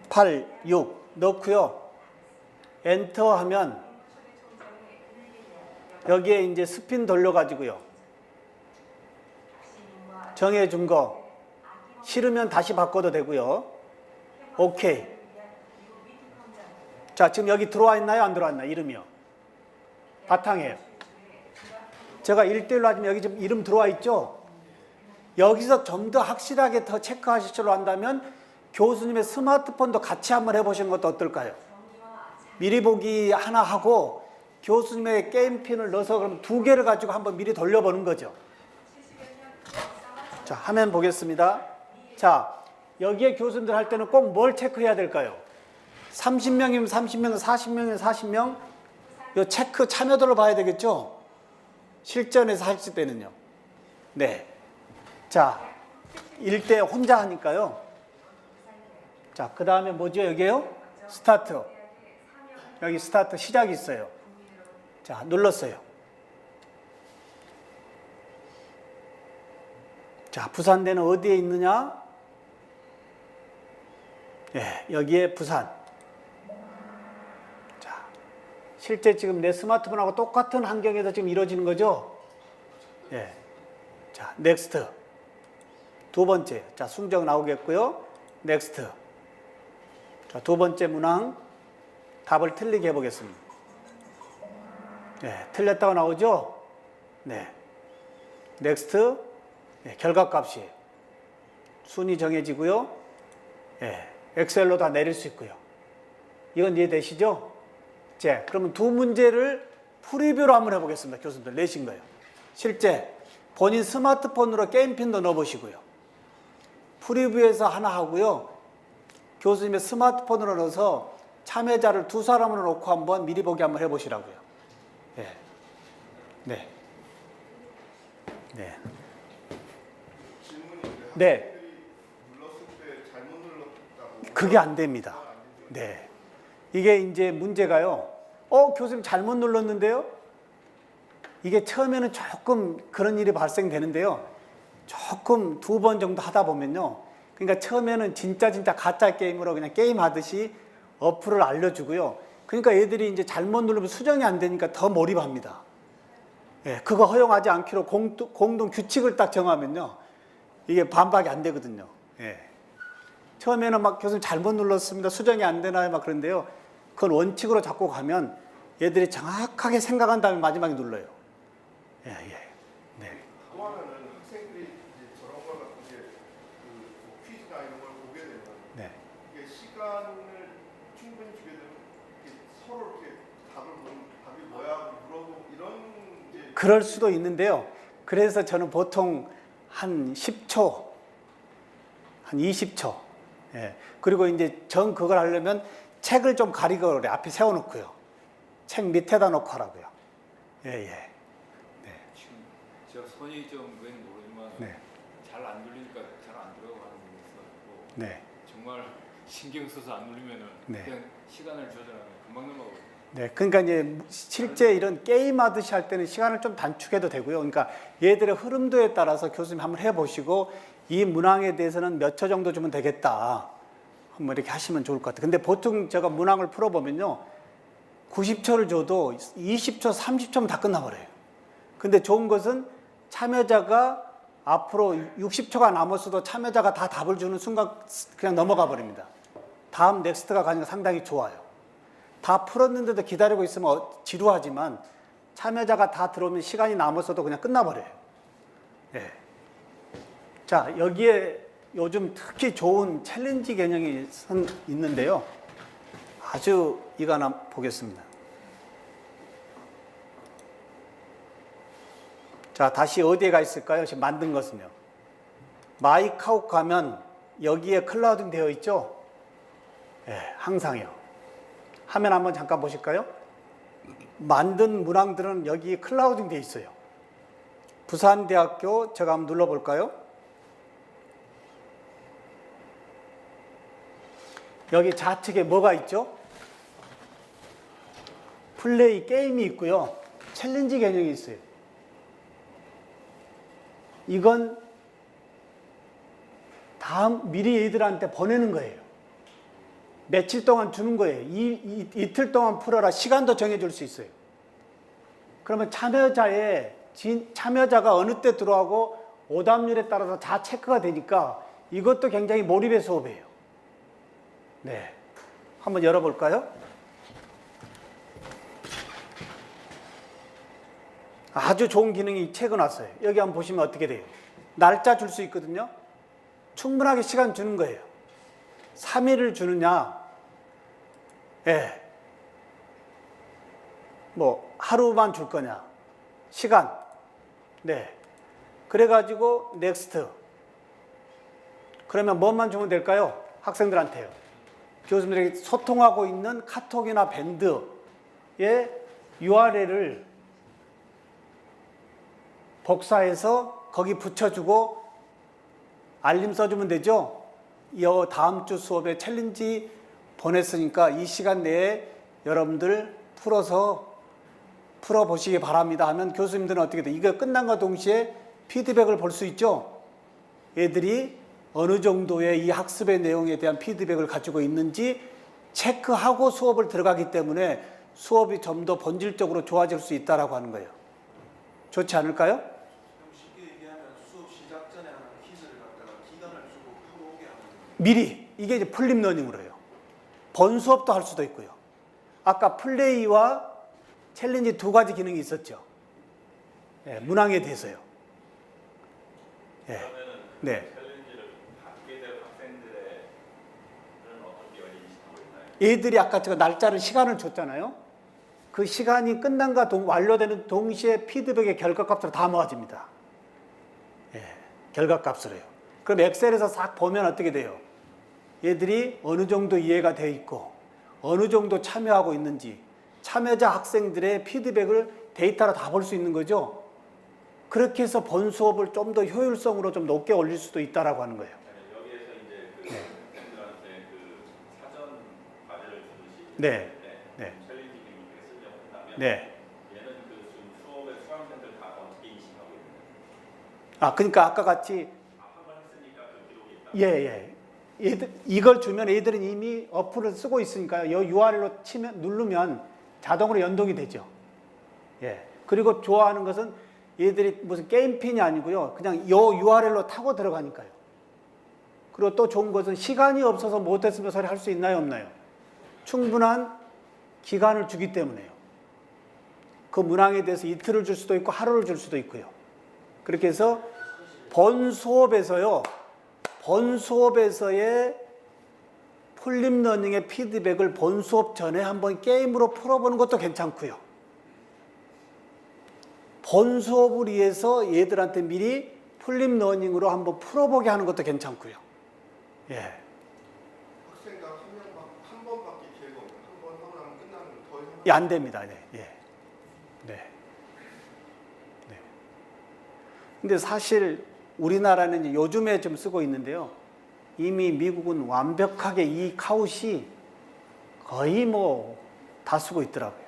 8, 6 넣고요. 엔터 하면 여기에 이제 스핀 돌려가지고요. 정해준 거. 싫으면 다시 바꿔도 되고요. 오케이. 자, 지금 여기 들어와 있나요? 안 들어왔나요? 이름이요. 바탕이에요. 제가 1대1로 하지만 여기 지금 이름 들어와 있죠? 여기서 좀 더 확실하게 더 체크하실 줄 안다면 교수님의 스마트폰도 같이 한번 해보시는 것도 어떨까요? 미리 보기 하나 하고 교수님의 게임핀을 넣어서 그럼 2개를 가지고 한번 미리 돌려보는 거죠. 자, 화면 보겠습니다. 자, 여기에 교수님들 할 때는 꼭 뭘 체크해야 될까요? 30명이면 30명, 40명이면 40명. 요 체크 참여도를 봐야 되겠죠? 실전에서 하실 때는요. 네. 자, 1대 혼자 하니까요. 자, 그 다음에 뭐죠? 여기에요? 스타트. 여기 스타트 시작이 있어요. 자, 눌렀어요. 자, 부산대는 어디에 있느냐? 예, 여기에 부산. 자, 실제 지금 내 스마트폰하고 똑같은 환경에서 지금 이루어지는 거죠? 예. 자, 넥스트. 두 번째. 자, 순정 나오겠고요. 넥스트. 자, 두 번째 문항. 답을 틀리게 해보겠습니다. 네, 틀렸다고 나오죠? 네. 넥스트. 네, 결과값이에요. 순위 정해지고요. 네, 엑셀로 다 내릴 수 있고요. 이건 이해되시죠? 자, 그러면 두 문제를 프리뷰로 한번 해보겠습니다. 교수님들 내신 거예요. 실제 본인 스마트폰으로 게임핀도 넣어보시고요. 프리뷰에서 하나 하고요. 교수님의 스마트폰으로 넣어서 참여자를 2사람으로 놓고 한번 미리 보기 한번 해보시라고요. 네. 네. 네. 네. 그게 안 됩니다. 네. 이게 이제 문제가요. 교수님 잘못 눌렀는데요? 이게 처음에는 조금 그런 일이 발생되는데요. 조금 2번 정도 하다 보면요. 그러니까 처음에는 진짜 가짜 게임으로 그냥 게임 하듯이 어플을 알려주고요. 그러니까 애들이 이제 잘못 누르면 수정이 안 되니까 더 몰입합니다. 예, 그거 허용하지 않기로 공동 규칙을 딱 정하면요. 이게 반박이 안 되거든요. 예. 처음에는 막 교수님 잘못 눌렀습니다. 수정이 안 되나요? 막 그런데요. 그건 원칙으로 잡고 가면 얘들이 정확하게 생각한 다음에 마지막에 눌러요. 예, 예. 네. 또 하나는 학생들이 이제 저런 걸 갖고 이제 그뭐 퀴즈나 이런 걸 보게 되면 네. 이게 시간을 충분히 주게 되면 이렇게 서로 이렇게 답이 뭐야 물어보고 이런 이제 그럴 수도 있는데요. 그래서 저는 보통 한 10초, 한 20초. 예. 그리고 이제 전 그걸 하려면 책을 좀 가리고 그래. 앞에 세워놓고요. 책 밑에다 놓고 하라고요. 예, 예. 네. 지금 제가 손이 좀 왠지 모르지만 네. 잘 안 눌리니까 잘 안 들어가는 부분이 있어가지고 네. 정말 신경 써서 안 눌리면은 네. 그냥 시간을 조절하면 금방 넘어가거든요. 네, 그러니까 이제 실제 이런 게임 하듯이 할 때는 시간을 좀 단축해도 되고요. 그러니까 얘들의 흐름도에 따라서 교수님 한번 해보시고 이 문항에 대해서는 몇 초 정도 주면 되겠다. 한번 이렇게 하시면 좋을 것 같아요. 근데 보통 제가 문항을 풀어보면요. 90초를 줘도 20초, 30초면 다 끝나버려요. 근데 좋은 것은 참여자가 앞으로 60초가 남았어도 참여자가 다 답을 주는 순간 그냥 넘어가 버립니다. 다음 넥스트가 가니까 상당히 좋아요. 다 풀었는데도 기다리고 있으면 지루하지만 참여자가 다 들어오면 시간이 남았어도 그냥 끝나버려요. 네. 자, 여기에 요즘 특히 좋은 챌린지 개념이 있는데요. 아주 이거 하나 보겠습니다. 자, 다시 어디에 가 있을까요? 지금 만든 것은요. 마이카우 가면 여기에 클라우딩 되어 있죠? 네, 항상요. 화면 한번 잠깐 보실까요? 만든 문항들은 여기 클라우딩 되어 있어요. 부산대학교 제가 한번 눌러볼까요? 여기 좌측에 뭐가 있죠? 플레이 게임이 있고요. 챌린지 개념이 있어요. 이건 미리 애들한테 보내는 거예요. 며칠 동안 주는 거예요. 이틀 동안 풀어라. 시간도 정해줄 수 있어요. 그러면 참여자가 어느 때 들어가고 오답률에 따라서 다 체크가 되니까 이것도 굉장히 몰입의 수업이에요. 네, 한번 열어볼까요? 아주 좋은 기능이 최근 왔어요. 여기 한번 보시면 어떻게 돼요? 날짜 줄 수 있거든요. 충분하게 시간 주는 거예요. 3일을 주느냐, 예. 뭐, 하루만 줄 거냐, 시간, 네. 그래가지고, 넥스트. 그러면 뭐만 주면 될까요? 학생들한테요. 교수님들에게 소통하고 있는 카톡이나 밴드의 URL을 복사해서 거기 붙여주고 알림 써주면 되죠? 다음 주 수업에 챌린지 보냈으니까 이 시간 내에 여러분들 풀어보시기 바랍니다 하면 교수님들은 어떻게 돼요? 이거 끝난과 동시에 피드백을 볼 수 있죠? 애들이 어느 정도의 이 학습의 내용에 대한 피드백을 가지고 있는지 체크하고 수업을 들어가기 때문에 수업이 좀 더 본질적으로 좋아질 수 있다고 하는 거예요. 좋지 않을까요? 좀 쉽게 얘기하면 수업 시작 전에 하는 퀴즈를 갖다가 기간을 주고 하고 오게 하는 미리 이게 이제 플립러닝으로 해요. 본 수업도 할 수도 있고요. 아까 플레이와 챌린지 두 가지 기능이 있었죠. 예, 문항에 대해서요. 예. 네. 챌린지를 받게 될 학생들은 어떻게 인식하고 있나요? 애들이 아까 제가 날짜를 시간을 줬잖아요. 그 시간이 끝난과 완료되는 동시에 피드백의 결과값으로 다 모아집니다. 예, 결과값으로요. 그럼 엑셀에서 싹 보면 어떻게 돼요? 얘들이 어느 정도 이해가 되어 있고 어느 정도 참여하고 있는지 참여자 학생들의 피드백을 데이터로 다 볼 수 있는 거죠. 그렇게 해서 본 수업을 좀 더 효율성으로 좀 높게 올릴 수도 있다라고 하는 거예요. 여기에서 이제 그 학생들한테 그 사전 과제를 주듯이 네. 네. 챌린지 기능을 쓰려고 한다면 네. 얘는 그 수업의 수강생들 다 어떻게 인식하고 있나요? 그러니까 아까 같이 이걸 주면 애들은 이미 어플을 쓰고 있으니까요. 이 URL로 누르면 자동으로 연동이 되죠. 그리고 좋아하는 것은 얘들이 무슨 게임핀이 아니고요. 그냥 이 URL로 타고 들어가니까요. 그리고 또 좋은 것은 시간이 없어서 못했으면 소리 할 수 있나요, 없나요? 충분한 기간을 주기 때문에요. 그 문항에 대해서 이틀을 줄 수도 있고 하루를 줄 수도 있고요. 그렇게 해서 본 수업에서의 풀립러닝의 피드백을 본 수업 전에 한번 게임으로 풀어보는 것도 괜찮고요. 본 수업을 위해서 얘들한테 미리 풀립러닝으로 한번 풀어보게 하는 것도 괜찮고요. 학생당 한 번밖에 기회가 없는 한 번 하고 나면 끝나는 더 이상 안 됩니다. 근데 사실 우리나라는 이제 요즘에 좀 쓰고 있는데요. 이미 미국은 완벽하게 이 카웃이 거의 뭐 다 쓰고 있더라고요.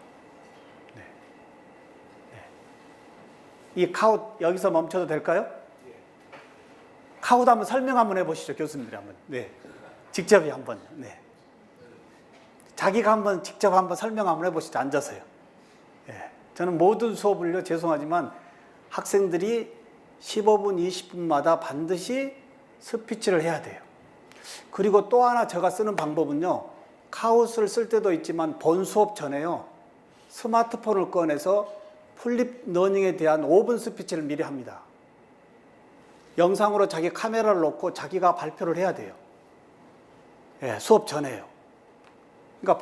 이 카웃 여기서 멈춰도 될까요? 카웃 한번 설명 한번 해보시죠, 교수님들이 한번. 직접 한번. 자기가 한번 직접 한번 설명 한번 해보시죠, 앉아서요. 저는 모든 수업을요, 죄송하지만 학생들이 15분, 20분마다 반드시 스피치를 해야 돼요. 그리고 또 하나 제가 쓰는 방법은요, 카웃을 쓸 때도 있지만 본 수업 전에요, 스마트폰을 꺼내서 풀립러닝에 대한 5분 스피치를 미리 합니다. 영상으로 자기 카메라를 놓고 자기가 발표를 해야 돼요. 수업 전에요. 그러니까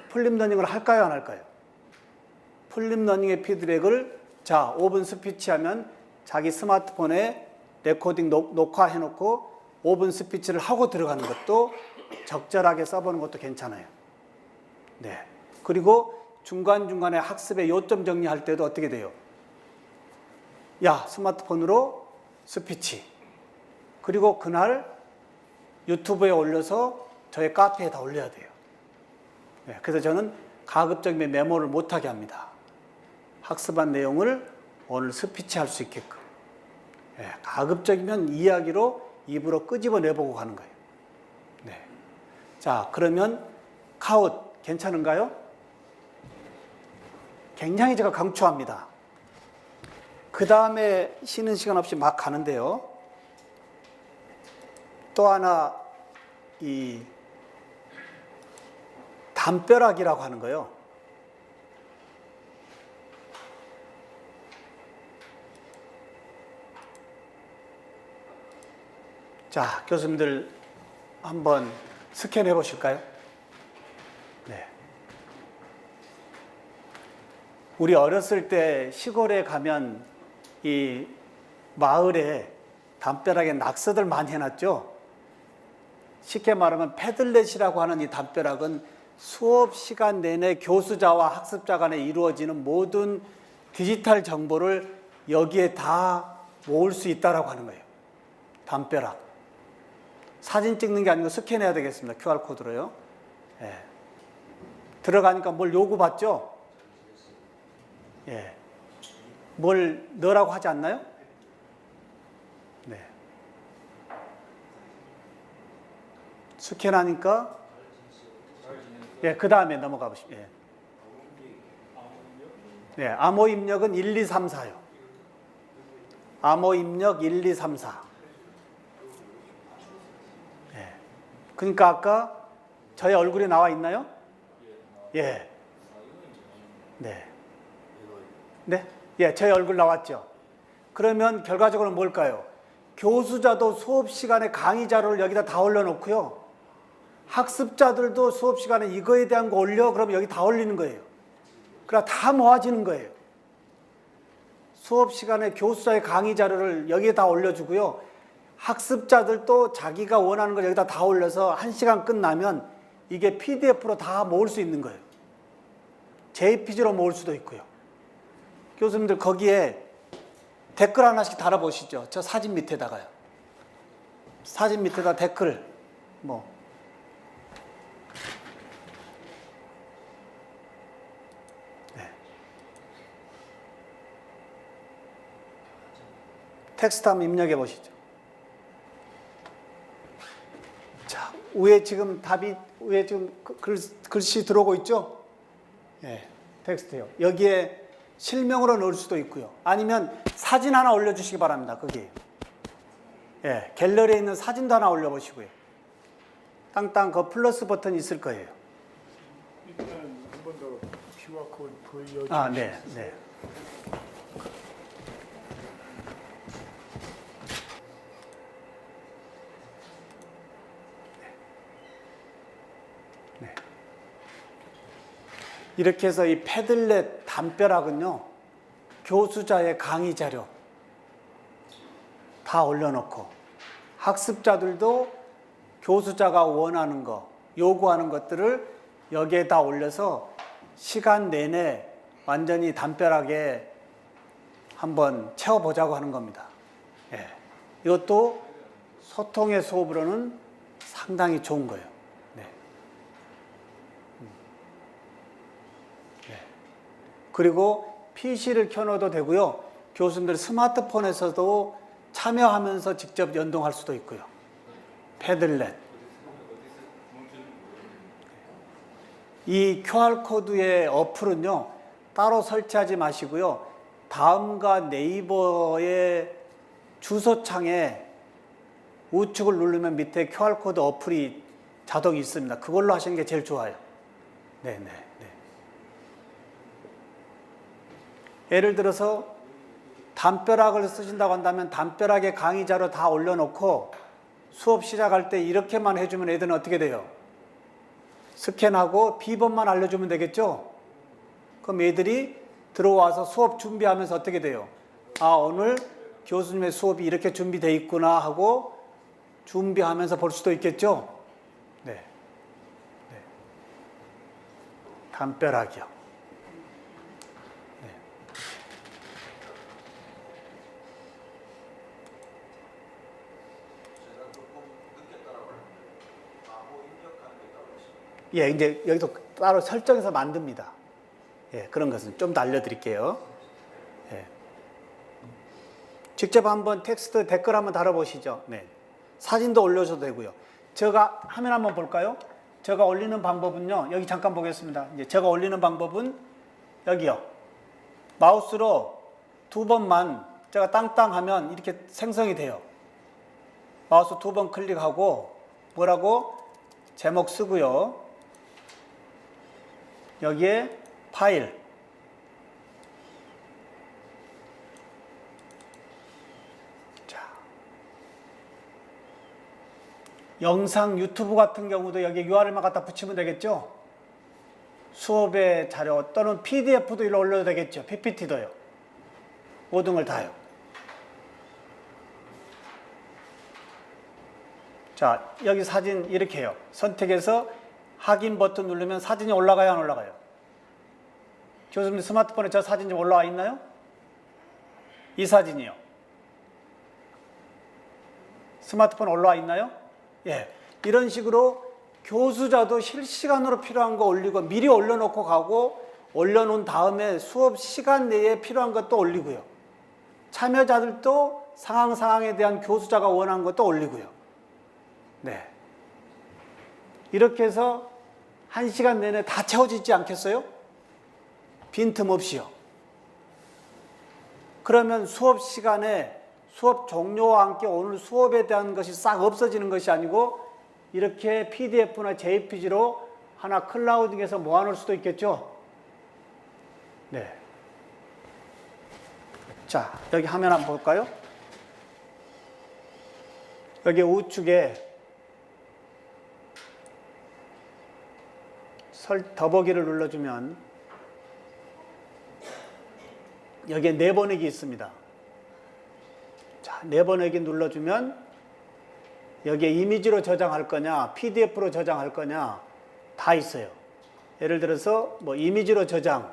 풀립러닝을 할까요, 안 할까요? 풀립러닝의 피드백을 5분 스피치 하면 자기 스마트폰에 레코딩 녹화해놓고 5분 스피치를 하고 들어가는 것도 적절하게 써보는 것도 괜찮아요. 그리고 중간중간에 학습의 요점 정리할 때도 어떻게 돼요? 스마트폰으로 스피치. 그리고 그날 유튜브에 올려서 저희 카페에다 올려야 돼요. 그래서 저는 가급적이면 메모를 못하게 합니다. 학습한 내용을 오늘 스피치할 수 있게끔. 가급적이면 이야기로 입으로 끄집어내보고 가는 거예요. 자, 그러면 카웃 괜찮은가요? 굉장히 제가 강추합니다. 그 다음에 쉬는 시간 없이 막 가는데요. 또 하나 이 담벼락이라고 하는 거예요. 자, 교수님들 한번 스캔해 보실까요? 우리 어렸을 때 시골에 가면 이 마을에 담벼락에 낙서들 많이 해놨죠. 쉽게 말하면 패들렛이라고 하는 이 담벼락은 수업 시간 내내 교수자와 학습자 간에 이루어지는 모든 디지털 정보를 여기에 다 모을 수 있다라고 하는 거예요. 담벼락. 사진 찍는 게 아니고 스캔해야 되겠습니다. QR코드로요. 들어가니까 뭘 요구받죠? 뭘 넣으라고 하지 않나요? 스캔하니까 그 다음에 넘어가 보십시오. 암호 입력은 1, 2, 3, 4요. 암호 입력 1, 2, 3, 4. 그러니까 아까 저의 얼굴이 나와 있나요? 저의 얼굴 나왔죠. 그러면 결과적으로 뭘까요? 교수자도 수업 시간에 강의 자료를 여기다 다 올려놓고요. 학습자들도 수업 시간에 이거에 대한 거 올려, 그러면 여기 다 올리는 거예요. 그러나 다 모아지는 거예요. 수업 시간에 교수자의 강의 자료를 여기에 다 올려주고요. 학습자들도 자기가 원하는 걸 여기다 다 올려서 1시간 끝나면 이게 PDF로 다 모을 수 있는 거예요. JPG로 모을 수도 있고요. 교수님들 거기에 댓글 하나씩 달아보시죠. 저 사진 밑에다가요. 사진 밑에다 댓글 텍스트 한번 입력해 보시죠. 자, 위에 지금 글씨 들어오고 있죠? 예, 텍스트요. 여기에 실명으로 넣을 수도 있고요. 아니면 사진 하나 올려주시기 바랍니다. 거기. 예, 갤러리에 있는 사진도 하나 올려보시고요. 땅땅 그 플러스 버튼이 있을 거예요. 일단 한 번 더 QR코드 보여주시죠. 아, 네, 네. 네. 이렇게 해서 이 패들렛 담벼락은요, 교수자의 강의 자료 다 올려놓고 학습자들도 교수자가 원하는 거, 요구하는 것들을 여기에 다 올려서 시간 내내 완전히 담벼락에 한번 채워보자고 하는 겁니다. 예. 이것도 소통의 수업으로는 상당히 좋은 거예요. 네. 네. 그리고 PC를 켜놔도 되고요. 교수님들 스마트폰에서도 참여하면서 직접 연동할 수도 있고요. 패들렛. 이 QR코드의 어플은요, 따로 설치하지 마시고요. 다음과 네이버의 주소창에 우측을 누르면 밑에 QR코드 어플이 자동이 있습니다. 그걸로 하시는 게 제일 좋아요. 네네. 네. 예를 들어서 담벼락을 쓰신다고 한다면 담벼락에 강의 자료 다 올려놓고 수업 시작할 때 이렇게만 해주면 애들은 어떻게 돼요? 스캔하고 비번만 알려주면 되겠죠? 그럼 애들이 들어와서 수업 준비하면서 어떻게 돼요? 아, 오늘 교수님의 수업이 이렇게 준비되어 있구나 하고 준비하면서 볼 수도 있겠죠? 네. 네. 담벼락이요. 네. 제가 조금 늦게 따라가는데 바보 입력하는 게 따로 있습니다. 예, 이제 여기서 따로 설정해서 만듭니다. 예, 그런 것은 좀 더 알려드릴게요. 예. 직접 한번 텍스트 댓글 한번 달아보시죠. 네. 사진도 올려줘도 되고요. 제가 화면 한번 볼까요? 제가 올리는 방법은요. 여기 잠깐 보겠습니다. 이제 제가 올리는 방법은 여기요. 마우스로 2번만 제가 땅땅 하면 이렇게 생성이 돼요. 마우스 2번 클릭하고 뭐라고? 제목 쓰고요. 여기에 파일. 자. 영상 유튜브 같은 경우도 여기 URL만 갖다 붙이면 되겠죠? 수업의 자료 또는 PDF도 일로 올려도 되겠죠? PPT도요. 모든 걸 다요. 자, 여기 사진 이렇게 해요. 선택해서 확인 버튼 누르면 사진이 올라가요, 안 올라가요? 교수님 스마트폰에 저 사진 좀 올라와 있나요? 이 사진이요. 스마트폰 올라와 있나요? 예. 이런 식으로 교수자도 실시간으로 필요한 거 올리고 미리 올려놓고 가고 올려놓은 다음에 수업 시간 내에 필요한 것도 올리고요. 참여자들도 상황에 대한 교수자가 원하는 것도 올리고요. 네. 이렇게 해서 1시간 내내 다 채워지지 않겠어요? 빈틈없이요. 그러면 수업 시간에 수업 종료와 함께 오늘 수업에 대한 것이 싹 없어지는 것이 아니고 이렇게 PDF나 JPG로 하나 클라우딩해서 모아놓을 수도 있겠죠? 네. 자, 여기 화면 한번 볼까요? 여기 우측에 더보기를 눌러주면 여기에 내보내기 있습니다. 자, 내보내기 눌러주면 여기에 이미지로 저장할 거냐, PDF로 저장할 거냐 다 있어요. 예를 들어서 뭐 이미지로 저장.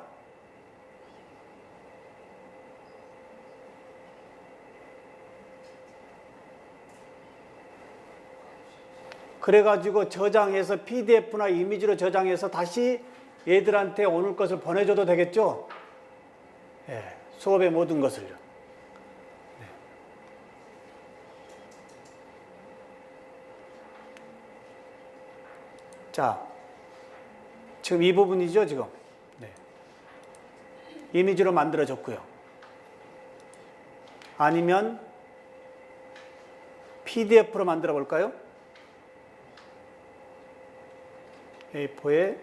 그래가지고 저장해서 PDF나 이미지로 저장해서 다시 얘들한테 오늘 것을 보내줘도 되겠죠? 예, 수업의 모든 것을요. 네. 자, 지금 이 부분이죠, 지금. 네. 이미지로 만들어졌고요. 아니면 PDF로 만들어 볼까요? A4에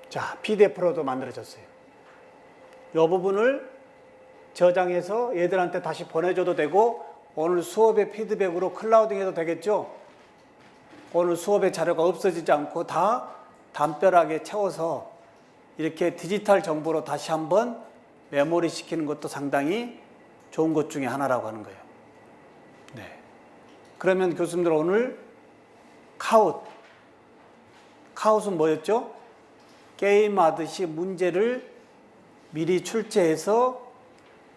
자, PDF로도 만들어졌어요. 이 부분을 저장해서 얘들한테 다시 보내줘도 되고 오늘 수업의 피드백으로 클라우딩 해도 되겠죠? 오늘 수업의 자료가 없어지지 않고 다 담벼락에 채워서 이렇게 디지털 정보로 다시 한번 메모리 시키는 것도 상당히 좋은 것 중에 하나라고 하는 거예요. 네. 그러면 교수님들 오늘 카웃은 뭐였죠? 게임하듯이 문제를 미리 출제해서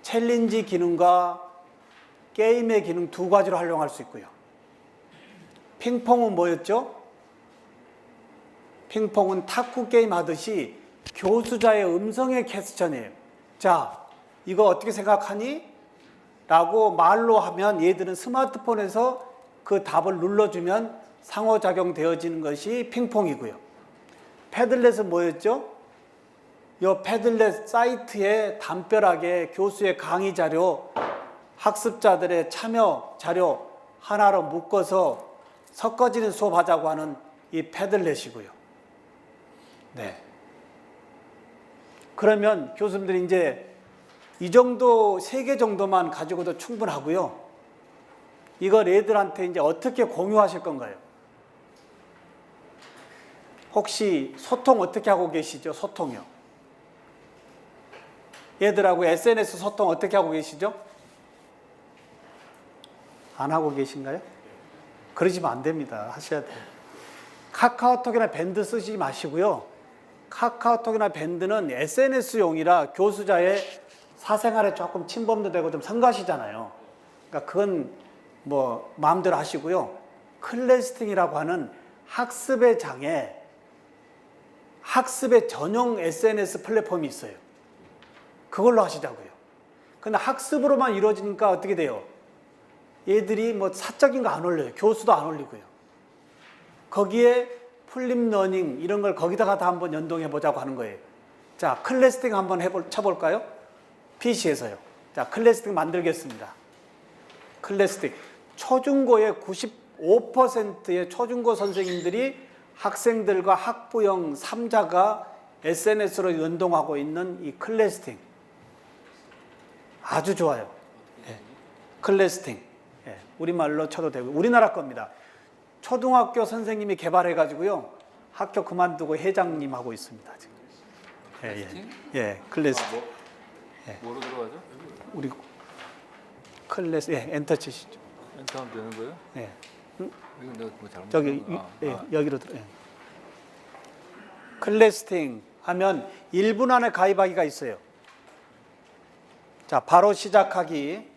챌린지 기능과 게임의 기능 두 가지로 활용할 수 있고요. 핑퐁은 뭐였죠? 핑퐁은 탁구 게임 하듯이 교수자의 음성의 퀘스천이에요. 자, 이거 어떻게 생각하니? 라고 말로 하면 얘들은 스마트폰에서 그 답을 눌러주면 상호작용되어지는 것이 핑퐁이고요. 패들렛은 뭐였죠? 이 패들렛 사이트에 담벼락에 교수의 강의 자료, 학습자들의 참여 자료 하나로 묶어서 섞어지는 수업하자고 하는 이 패들렛이고요. 네. 그러면 교수님들이 이제 이 정도 3개 정도만 가지고도 충분하고요. 이걸 애들한테 이제 어떻게 공유하실 건가요? 혹시 소통 어떻게 하고 계시죠? 소통이요. 얘들하고 SNS 소통 어떻게 하고 계시죠? 안 하고 계신가요? 그러시면 안 됩니다. 하셔야 돼요. 카카오톡이나 밴드 쓰지 마시고요. 카카오톡이나 밴드는 SNS용이라 교수자의 사생활에 조금 침범도 되고 좀 성가시잖아요. 그러니까 그건 뭐 마음대로 하시고요. 클래스팅이라고 하는 학습의 장에 학습의 전용 SNS 플랫폼이 있어요. 그걸로 하시자고요. 근데 학습으로만 이루어지니까 어떻게 돼요? 얘들이 뭐 사적인 거 안 올려요. 교수도 안 올리고요. 거기에 풀립 러닝 이런 걸 거기다가 다 한번 연동해 보자고 하는 거예요. 자, 클래스팅 한번 쳐볼까요? PC에서요. 자, 클래스팅 만들겠습니다. 클래스팅. 초중고의 95%의 초중고 선생님들이 학생들과 학부형 3자가 SNS로 연동하고 있는 이 클래스팅. 아주 좋아요. 네. 클래스팅. 네. 우리말로 쳐도 되고 우리나라 겁니다. 초등학교 선생님이 개발해가지고요. 학교 그만두고 회장님 하고 있습니다. 지금. 클래스팅. 뭐로 들어가죠? 우리 엔터 치시죠. 엔터하면 되는 거예요? 예. 이거 내가 뭐 잘못 저기 여기로 들어. 클래스팅 하면 1분 안에 가입하기가 있어요. 자, 바로 시작하기.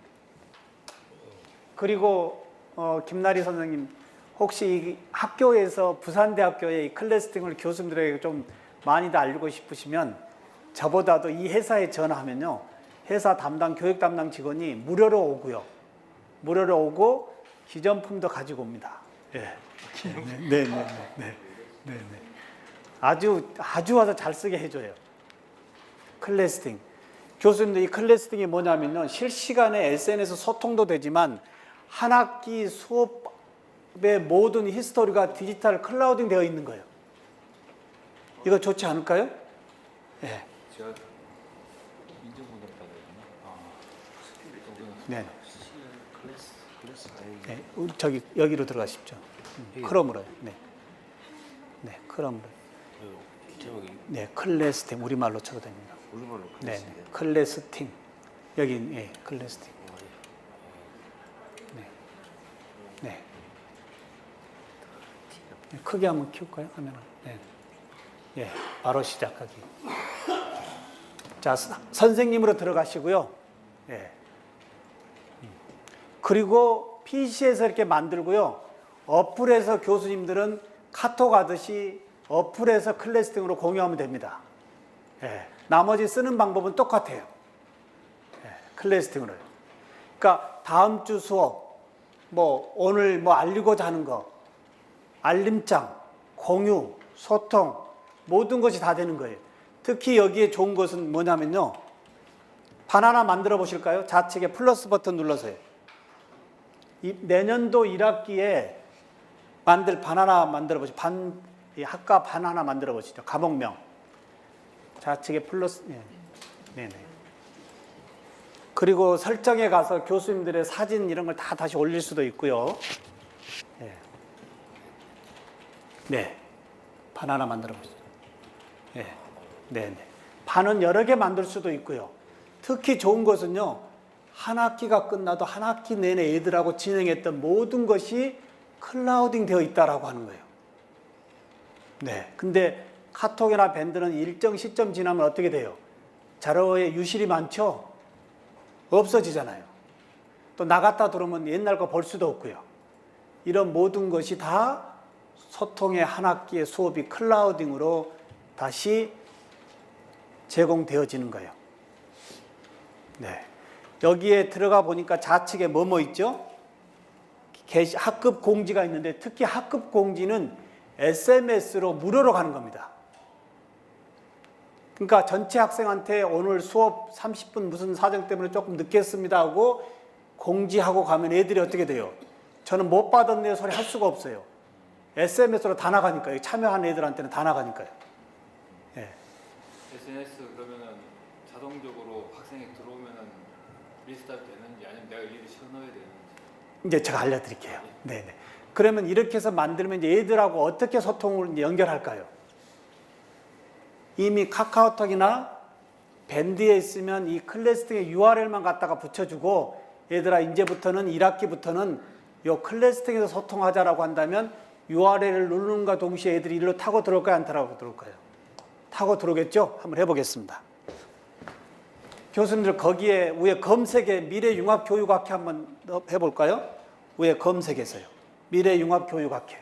그리고 김나리 선생님 혹시 이 학교에서 부산대학교의 이 클래스팅을 교수님들에게 좀 많이 더 알리고 싶으시면 저보다도 이 회사에 전화하면요. 회사 담당 교육 담당 직원이 무료로 오고요. 무료로 오고 기존품도 가지고 옵니다. 예. 네. 아주 와서 잘 쓰게 해줘요. 클래스팅. 교수님들 이 클래스팅이 뭐냐면요. 실시간에 SNS 소통도 되지만 한 학기 수업의 모든 히스토리가 디지털 클라우딩 되어 있는 거예요. 이거 좋지 않을까요? 예. 제가 인증번호 받아야 되나? 네. 저기 여기로 들어가십시오. 크롬으로요. 네, 크롬으로. 네, 클래스팅 우리말로 쳐도 됩니다. 우리말로 네, 클래스팅 여기 클래스팅. 네. 크게 한번 키울까요? 화면을. 네. 바로 시작하기. 자, 선생님으로 들어가시고요. 네. 그리고 PC에서 이렇게 만들고요. 어플에서 교수님들은 카톡 하듯이 어플에서 클래스팅으로 공유하면 됩니다. 나머지 쓰는 방법은 똑같아요. 클래스팅으로요. 그러니까 다음 주 수업, 뭐 오늘 뭐 알리고자 하는 거, 알림장, 공유, 소통, 모든 것이 다 되는 거예요. 특히 여기에 좋은 것은 뭐냐면요. 반 하나 만들어 보실까요? 좌측에 플러스 버튼 눌러서요. 내년도 1학기에 만들 반 하나 만들어 보시죠. 이 학과 반 하나 만들어 보시죠. 과목명. 좌측에 플러스, 네네. 그리고 설정에 가서 교수님들의 사진 이런 걸 다 다시 올릴 수도 있고요. 네. 반 하나 만들어 보시죠. 네네. 반은 여러 개 만들 수도 있고요. 특히 좋은 것은요. 한 학기가 끝나도 한 학기 내내 애들하고 진행했던 모든 것이 클라우딩 되어 있다라고 하는 거예요. 네. 근데 카톡이나 밴드는 일정 시점 지나면 어떻게 돼요? 자료에 유실이 많죠? 없어지잖아요. 또 나갔다 들어오면 옛날 거 볼 수도 없고요. 이런 모든 것이 다 소통의 한 학기의 수업이 클라우딩으로 다시 제공되어지는 거예요. 네. 여기에 들어가 보니까 좌측에 뭐뭐 있죠? 학급 공지가 있는데 특히 학급 공지는 SMS로 무료로 가는 겁니다. 그러니까 전체 학생한테 오늘 수업 30분 무슨 사정 때문에 조금 늦겠습니다 하고 공지하고 가면 애들이 어떻게 돼요? 저는 못 받았네요 소리 할 수가 없어요. SMS로 다 나가니까요. 참여한 애들한테는 다 나가니까요. 예. SNS 그러면은 자동적으로 학생이 들어오면은 리스트업 되는지 아니면 내가 일일이 쳐넣어야 되는지. 이제 제가 알려드릴게요. 네네. 그러면 이렇게 해서 만들면 이제 애들하고 어떻게 소통을 연결할까요? 이미 카카오톡이나 밴드에 있으면 이 클래스 등의 URL만 갖다가 붙여주고 얘들아 이제부터는 1학기부터는 요 클래스 등에서 소통하자라고 한다면 URL을 누르는과 동시에 애들이 일로 타고 들어올까요? 안 타고 들어올까요? 타고 들어오겠죠? 한번 해보겠습니다. 교수님들 거기에 위에 검색에 미래융합교육학회 한번 해볼까요? 위에 검색에서요. 미래융합교육학회.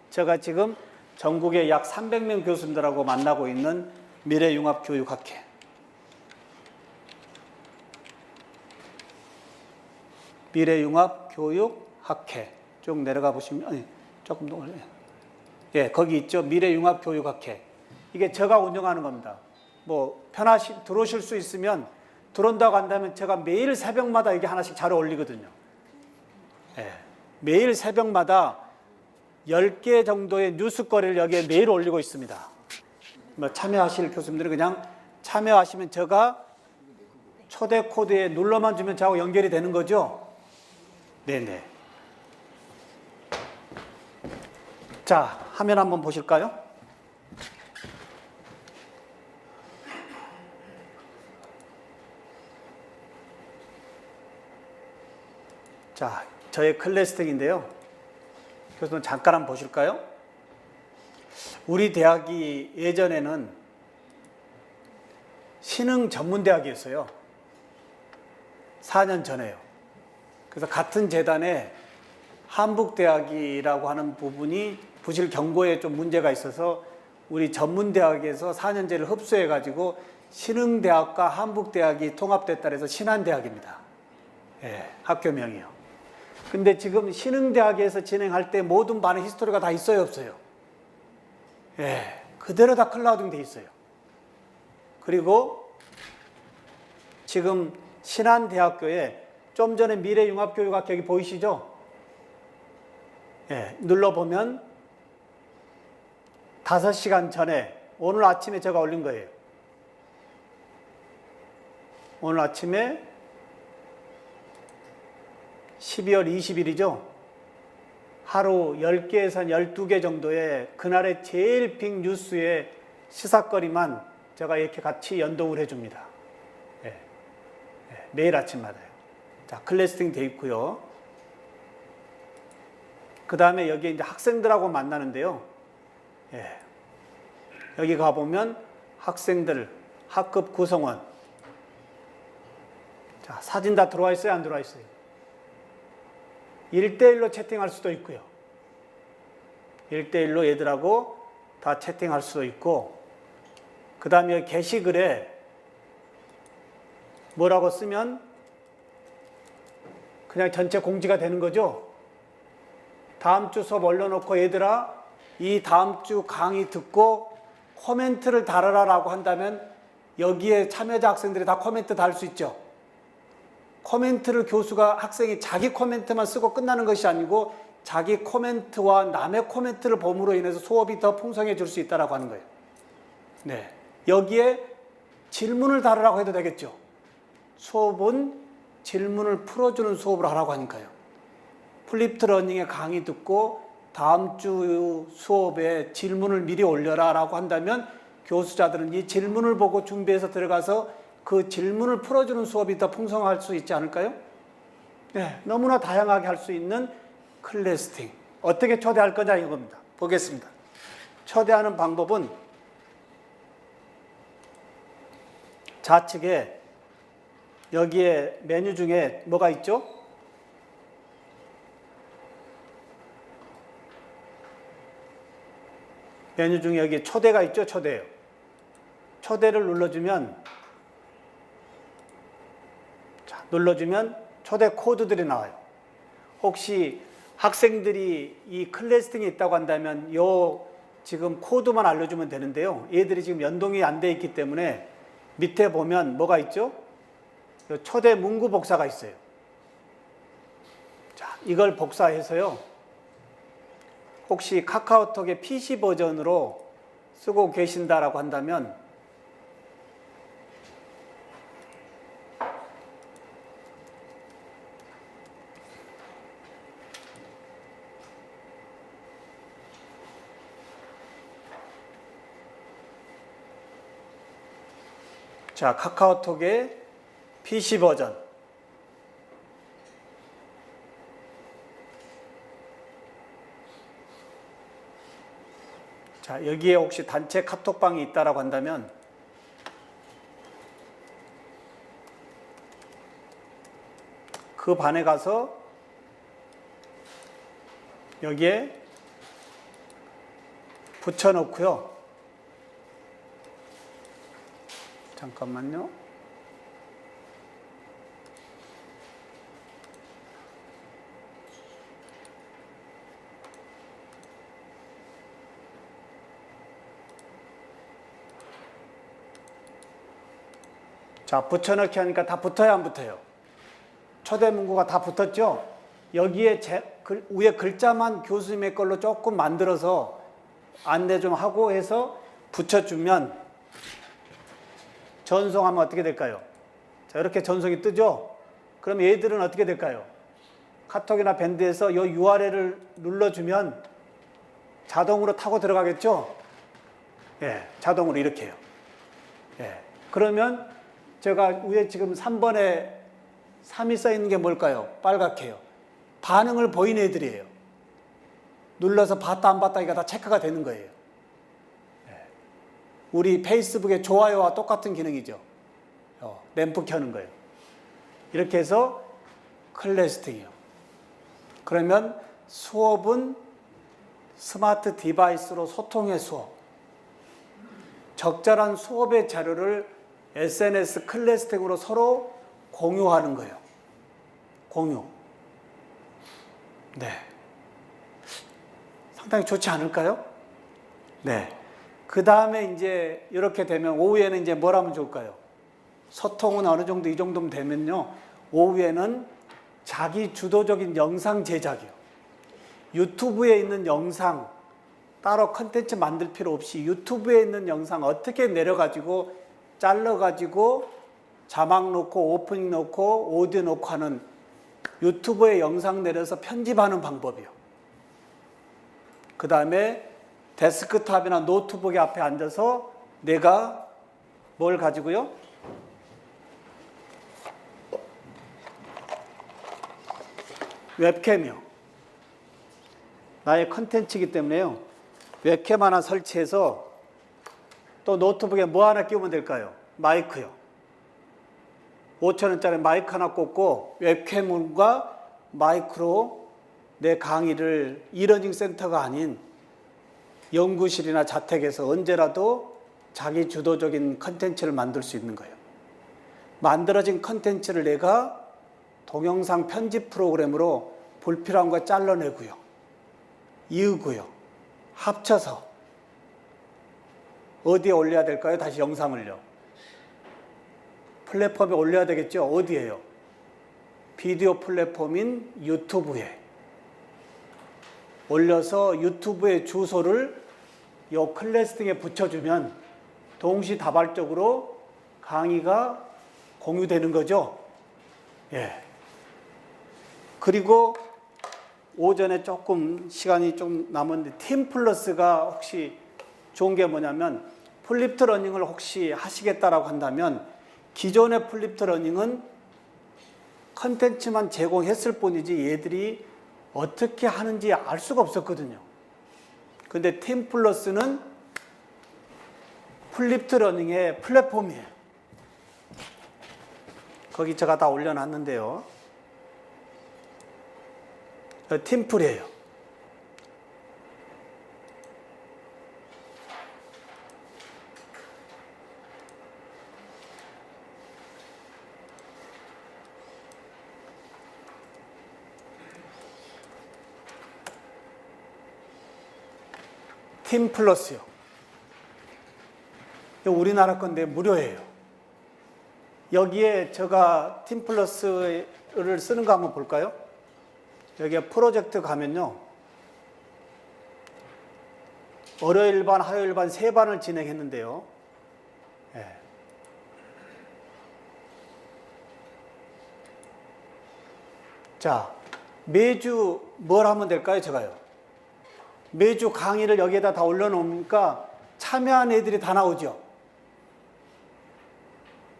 제가 지금 전국에 약 300명 교수님들하고 만나고 있는 미래융합교육학회. 미래융합교육학회. 쭉 내려가 보시면, 아니, 조금 더 올려요. 예, 거기 있죠. 미래융합교육학회. 이게 제가 운영하는 겁니다. 뭐, 들어오실 수 있으면 들어온다고 한다면 제가 매일 새벽마다 이게 하나씩 자료 올리거든요. 예, 매일 새벽마다 10개 정도의 뉴스거리를 여기에 매일 올리고 있습니다. 뭐 참여하실 교수님들은 그냥 참여하시면 제가 초대 코드에 눌러만 주면 저하고 연결이 되는 거죠? 네네. 자, 화면 한번 보실까요? 자, 저의 클래스텍인데요. 교수님 잠깐 한번 보실까요? 우리 대학이 예전에는 신흥 전문대학이었어요. 4년 전에요. 그래서 같은 재단에 한북대학이라고 하는 부분이 부실 경고에 좀 문제가 있어서 우리 전문대학에서 4년제를 흡수해가지고 신흥대학과 한북대학이 통합됐다 해서 신한대학입니다. 예, 학교명이요. 근데 지금 신흥대학에서 진행할 때 모든 반의 히스토리가 다 있어요, 없어요? 예, 그대로 다 클라우딩 돼 있어요. 그리고 지금 신한대학교에 좀 전에 미래융합교육학회 여기 보이시죠? 예, 눌러보면 5시간 전에 오늘 아침에 제가 올린 거예요. 오늘 아침에 12월 20일이죠. 하루 10개에서 12개 정도의 그날의 제일 빅 뉴스의 시사거리만 제가 이렇게 같이 연동을 해줍니다. 예. 예. 매일 아침마다요. 자, 클래스팅 돼 있고요. 그 다음에 여기에 이제 학생들하고 만나는데요. 예. 여기 가보면 학생들, 학급 구성원. 자, 사진 다 들어와 있어요? 안 들어와 있어요? 1대1로 채팅할 수도 있고요. 1대1로 얘들하고 다 채팅할 수도 있고, 그 다음에 게시글에 뭐라고 쓰면 그냥 전체 공지가 되는 거죠. 다음 주 수업 올려놓고 얘들아 이 다음 주 강의 듣고 코멘트를 달아라 라고 한다면 여기에 참여자 학생들이 다 코멘트 달 수 있죠. 코멘트를 교수가 학생이 자기 코멘트만 쓰고 끝나는 것이 아니고 자기 코멘트와 남의 코멘트를 봄으로 인해서 수업이 더 풍성해질 수 있다고 하는 거예요. 네. 여기에 질문을 달으라고 해도 되겠죠. 수업은 질문을 풀어주는 수업을 하라고 하니까요. 플립트 러닝의 강의 듣고 다음 주 수업에 질문을 미리 올려라 라고 한다면 교수자들은 이 질문을 보고 준비해서 들어가서 그 질문을 풀어주는 수업이 더 풍성할 수 있지 않을까요? 네, 너무나 다양하게 할 수 있는 클래스팅. 어떻게 초대할 거냐 이겁니다. 보겠습니다. 초대하는 방법은 좌측에 여기에 메뉴 중에 뭐가 있죠? 메뉴 중에 여기 초대가 있죠? 초대요. 초대를 눌러주면 초대 코드들이 나와요. 혹시 학생들이 이 클래스팅이 있다고 한다면 요 지금 코드만 알려주면 되는데요. 얘들이 지금 연동이 안 돼 있기 때문에 밑에 보면 뭐가 있죠? 요 초대 문구 복사가 있어요. 자, 이걸 복사해서요. 혹시 카카오톡의 PC 버전으로 쓰고 계신다라고 한다면 자, 카카오톡의 PC 버전. 자, 여기에 혹시 단체 카톡방이 있다라고 한다면 그 반에 가서 여기에 붙여놓고요. 잠깐만요. 자, 붙여넣기 하니까 다 붙어야 안 붙어요? 초대 문구가 다 붙었죠? 여기에 위에 글자만 교수님의 걸로 조금 만들어서 안내 좀 하고 해서 붙여주면 전송하면 어떻게 될까요? 자, 이렇게 전송이 뜨죠? 그럼 얘들은 어떻게 될까요? 카톡이나 밴드에서 이 URL을 눌러주면 자동으로 타고 들어가겠죠? 예, 자동으로 이렇게 해요. 예, 그러면 제가 위에 지금 3번에 3이 써 있는 게 뭘까요? 빨갛게요. 반응을 보이는 애들이에요. 눌러서 봤다 안 봤다 이거 다 체크가 되는 거예요. 우리 페이스북의 좋아요와 똑같은 기능이죠. 램프 켜는 거예요. 이렇게 해서 클래스팅이요. 그러면 수업은 스마트 디바이스로 소통의 수업. 적절한 수업의 자료를 SNS 클래스팅으로 서로 공유하는 거예요. 공유. 네. 상당히 좋지 않을까요? 네. 그 다음에 이제 이렇게 되면 오후에는 이제 뭘 하면 좋을까요? 소통은 어느 정도 이 정도면 되면요. 오후에는 자기 주도적인 영상 제작이요. 유튜브에 있는 영상 따로 컨텐츠 만들 필요 없이 유튜브에 있는 영상 어떻게 내려가지고 잘라가지고 자막 넣고 오프닝 넣고 오디오 넣고 하는 유튜브에 영상 내려서 편집하는 방법이요. 그 다음에 데스크탑이나 노트북 앞에 앉아서 내가 뭘 가지고요? 웹캠이요. 나의 컨텐츠이기 때문에요. 웹캠 하나 설치해서 또 노트북에 뭐 하나 끼우면 될까요? 마이크요. 5,000원짜리 마이크 하나 꽂고 웹캠과 마이크로 내 강의를 이러닝 센터가 아닌 연구실이나 자택에서 언제라도 자기 주도적인 컨텐츠를 만들 수 있는 거예요. 만들어진 컨텐츠를 내가 동영상 편집 프로그램으로 불필요한 거 잘라내고요. 이으고요. 합쳐서 어디에 올려야 될까요? 다시 영상을요. 플랫폼에 올려야 되겠죠? 어디에요? 비디오 플랫폼인 유튜브에 올려서 유튜브의 주소를 요 클래스 등에 붙여주면 동시다발적으로 강의가 공유되는 거죠. 예. 그리고 오전에 조금 시간이 좀 남았는데 팀플러스가 혹시 좋은 게 뭐냐면 플립트 러닝을 혹시 하시겠다라고 한다면 기존의 플립트 러닝은 컨텐츠만 제공했을 뿐이지 얘들이 어떻게 하는지 알 수가 없었거든요. 근데 팀플러스는 플립트 러닝의 플랫폼이에요. 거기 제가 다 올려놨는데요. 팀플이에요. 팀플러스요. 이거 우리나라 건데 무료예요. 여기에 제가 팀플러스를 쓰는 거 한번 볼까요? 여기에 프로젝트 가면요. 월요일 반, 화요일 반 3반을 진행했는데요. 예. 자, 매주 뭘 하면 될까요? 제가요. 매주 강의를 여기에다 다 올려놓으니까 참여한 애들이 다 나오죠.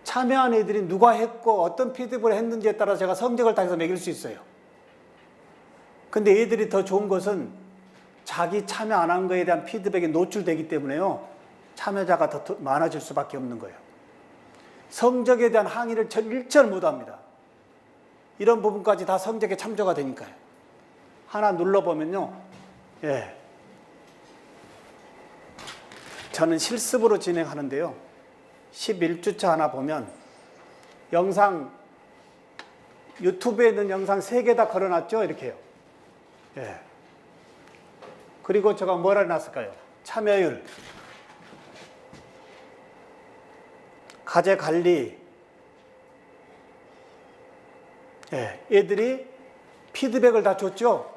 참여한 애들이 누가 했고 어떤 피드백을 했는지에 따라 제가 성적을 다 해서 매길 수 있어요. 근데 애들이 더 좋은 것은 자기 참여 안 한 거에 대한 피드백이 노출되기 때문에요. 참여자가 더 많아질 수밖에 없는 거예요. 성적에 대한 항의를 일절 못합니다. 이런 부분까지 다 성적에 참조가 되니까요. 하나 눌러보면요. 예. 저는 실습으로 진행하는데요. 11주차 하나 보면 영상, 유튜브에 있는 영상 3개 다 걸어놨죠? 이렇게요. 예. 그리고 제가 뭐라 해놨을까요? 참여율, 과제 관리. 예. 애들이 피드백을 다 줬죠?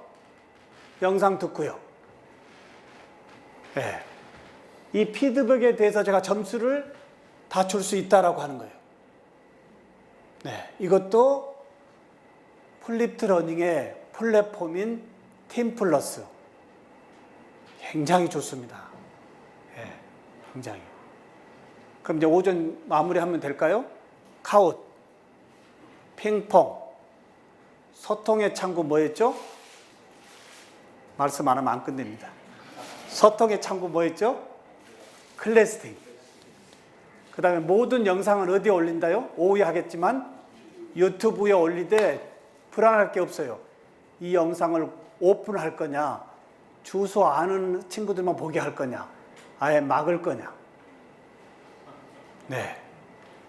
영상 듣고요. 예. 이 피드백에 대해서 제가 점수를 다 줄 수 있다라고 하는 거예요. 네. 이것도 플립트 러닝의 플랫폼인 팀플러스. 굉장히 좋습니다. 예. 굉장히. 그럼 이제 오전 마무리하면 될까요? 카웃, 핑퐁, 소통의 창구 뭐였죠? 말씀 안 하면 안 끝냅니다. 소통의 창구 뭐였죠? 클래스팅. 그 다음에 모든 영상은 어디에 올린다요? 오후에 하겠지만 유튜브에 올리되 불안할 게 없어요. 이 영상을 오픈할 거냐, 주소 아는 친구들만 보게 할 거냐, 아예 막을 거냐. 네.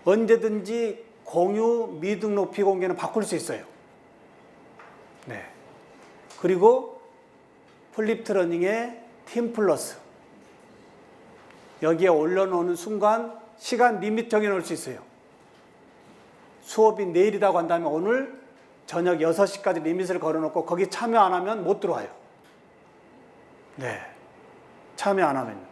언제든지 공유, 미등록, 비공개는 바꿀 수 있어요. 네. 그리고 플립트 러닝의 팀플러스. 여기에 올려놓는 순간 시간 리밋 정해놓을 수 있어요. 수업이 내일이라고 한다면 오늘 저녁 6시까지 리밋을 걸어놓고 거기 참여 안 하면 못 들어와요. 네. 참여 안 하면.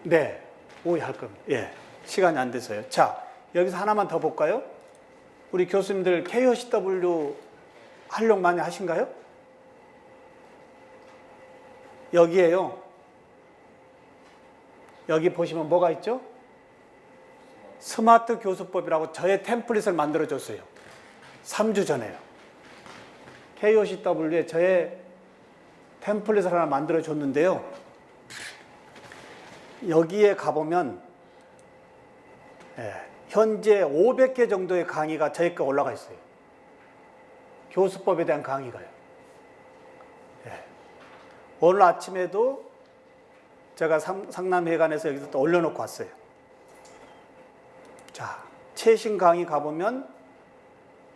네. 오해할 겁니다. 예. 시간이 안 돼서요. 자, 여기서 하나만 더 볼까요? 우리 교수님들 KOCW 활용 많이 하신가요? 여기에요. 여기 보시면 뭐가 있죠? 스마트 교수법이라고 저의 템플릿을 만들어줬어요. 3주 전에요. KOCW에 저의 템플릿을 하나 만들어줬는데요. 여기에 가보면 현재 500개 정도의 강의가 저희 거 올라가 있어요. 교수법에 대한 강의가요. 오늘 아침에도 제가 상남회관에서 여기서 또 올려놓고 왔어요. 자, 최신 강의 가보면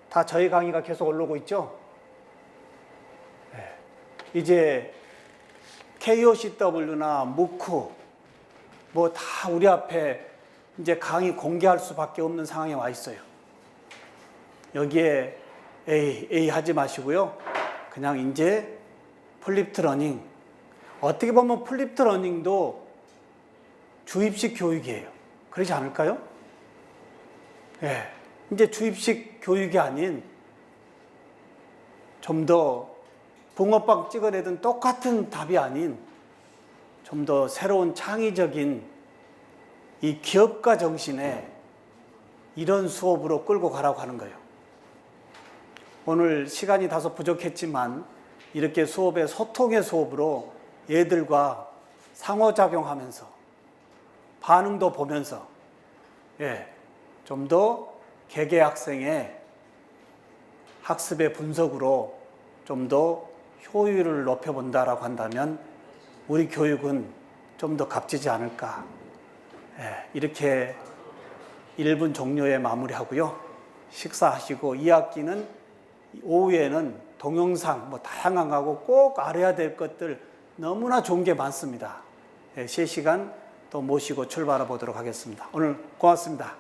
다 저희 강의가 계속 올라오고 있죠. 네. 이제 KOCW나 무크 뭐 다 우리 앞에 이제 강의 공개할 수밖에 없는 상황에 와 있어요. 여기에 A 하지 마시고요. 그냥 이제 플립트 러닝. 어떻게 보면 플립트 러닝도 주입식 교육이에요. 그러지 않을까요? 예. 이제 주입식 교육이 아닌 좀 더 붕어빵 찍어내던 똑같은 답이 아닌 좀 더 새로운 창의적인 이 기업가 정신에 이런 수업으로 끌고 가라고 하는 거예요. 오늘 시간이 다소 부족했지만 이렇게 수업의 소통의 수업으로 얘들과 상호작용하면서 반응도 보면서 좀 더 개개 학생의 학습의 분석으로 좀 더 효율을 높여본다라고 한다면 우리 교육은 좀 더 값지지 않을까. 이렇게 1분 종료에 마무리하고요. 식사하시고 2학기는 오후에는 동영상 뭐 다양한 거하고 꼭 알아야 될 것들 너무나 좋은 게 많습니다. 실시간 또 모시고 출발해 보도록 하겠습니다. 오늘 고맙습니다.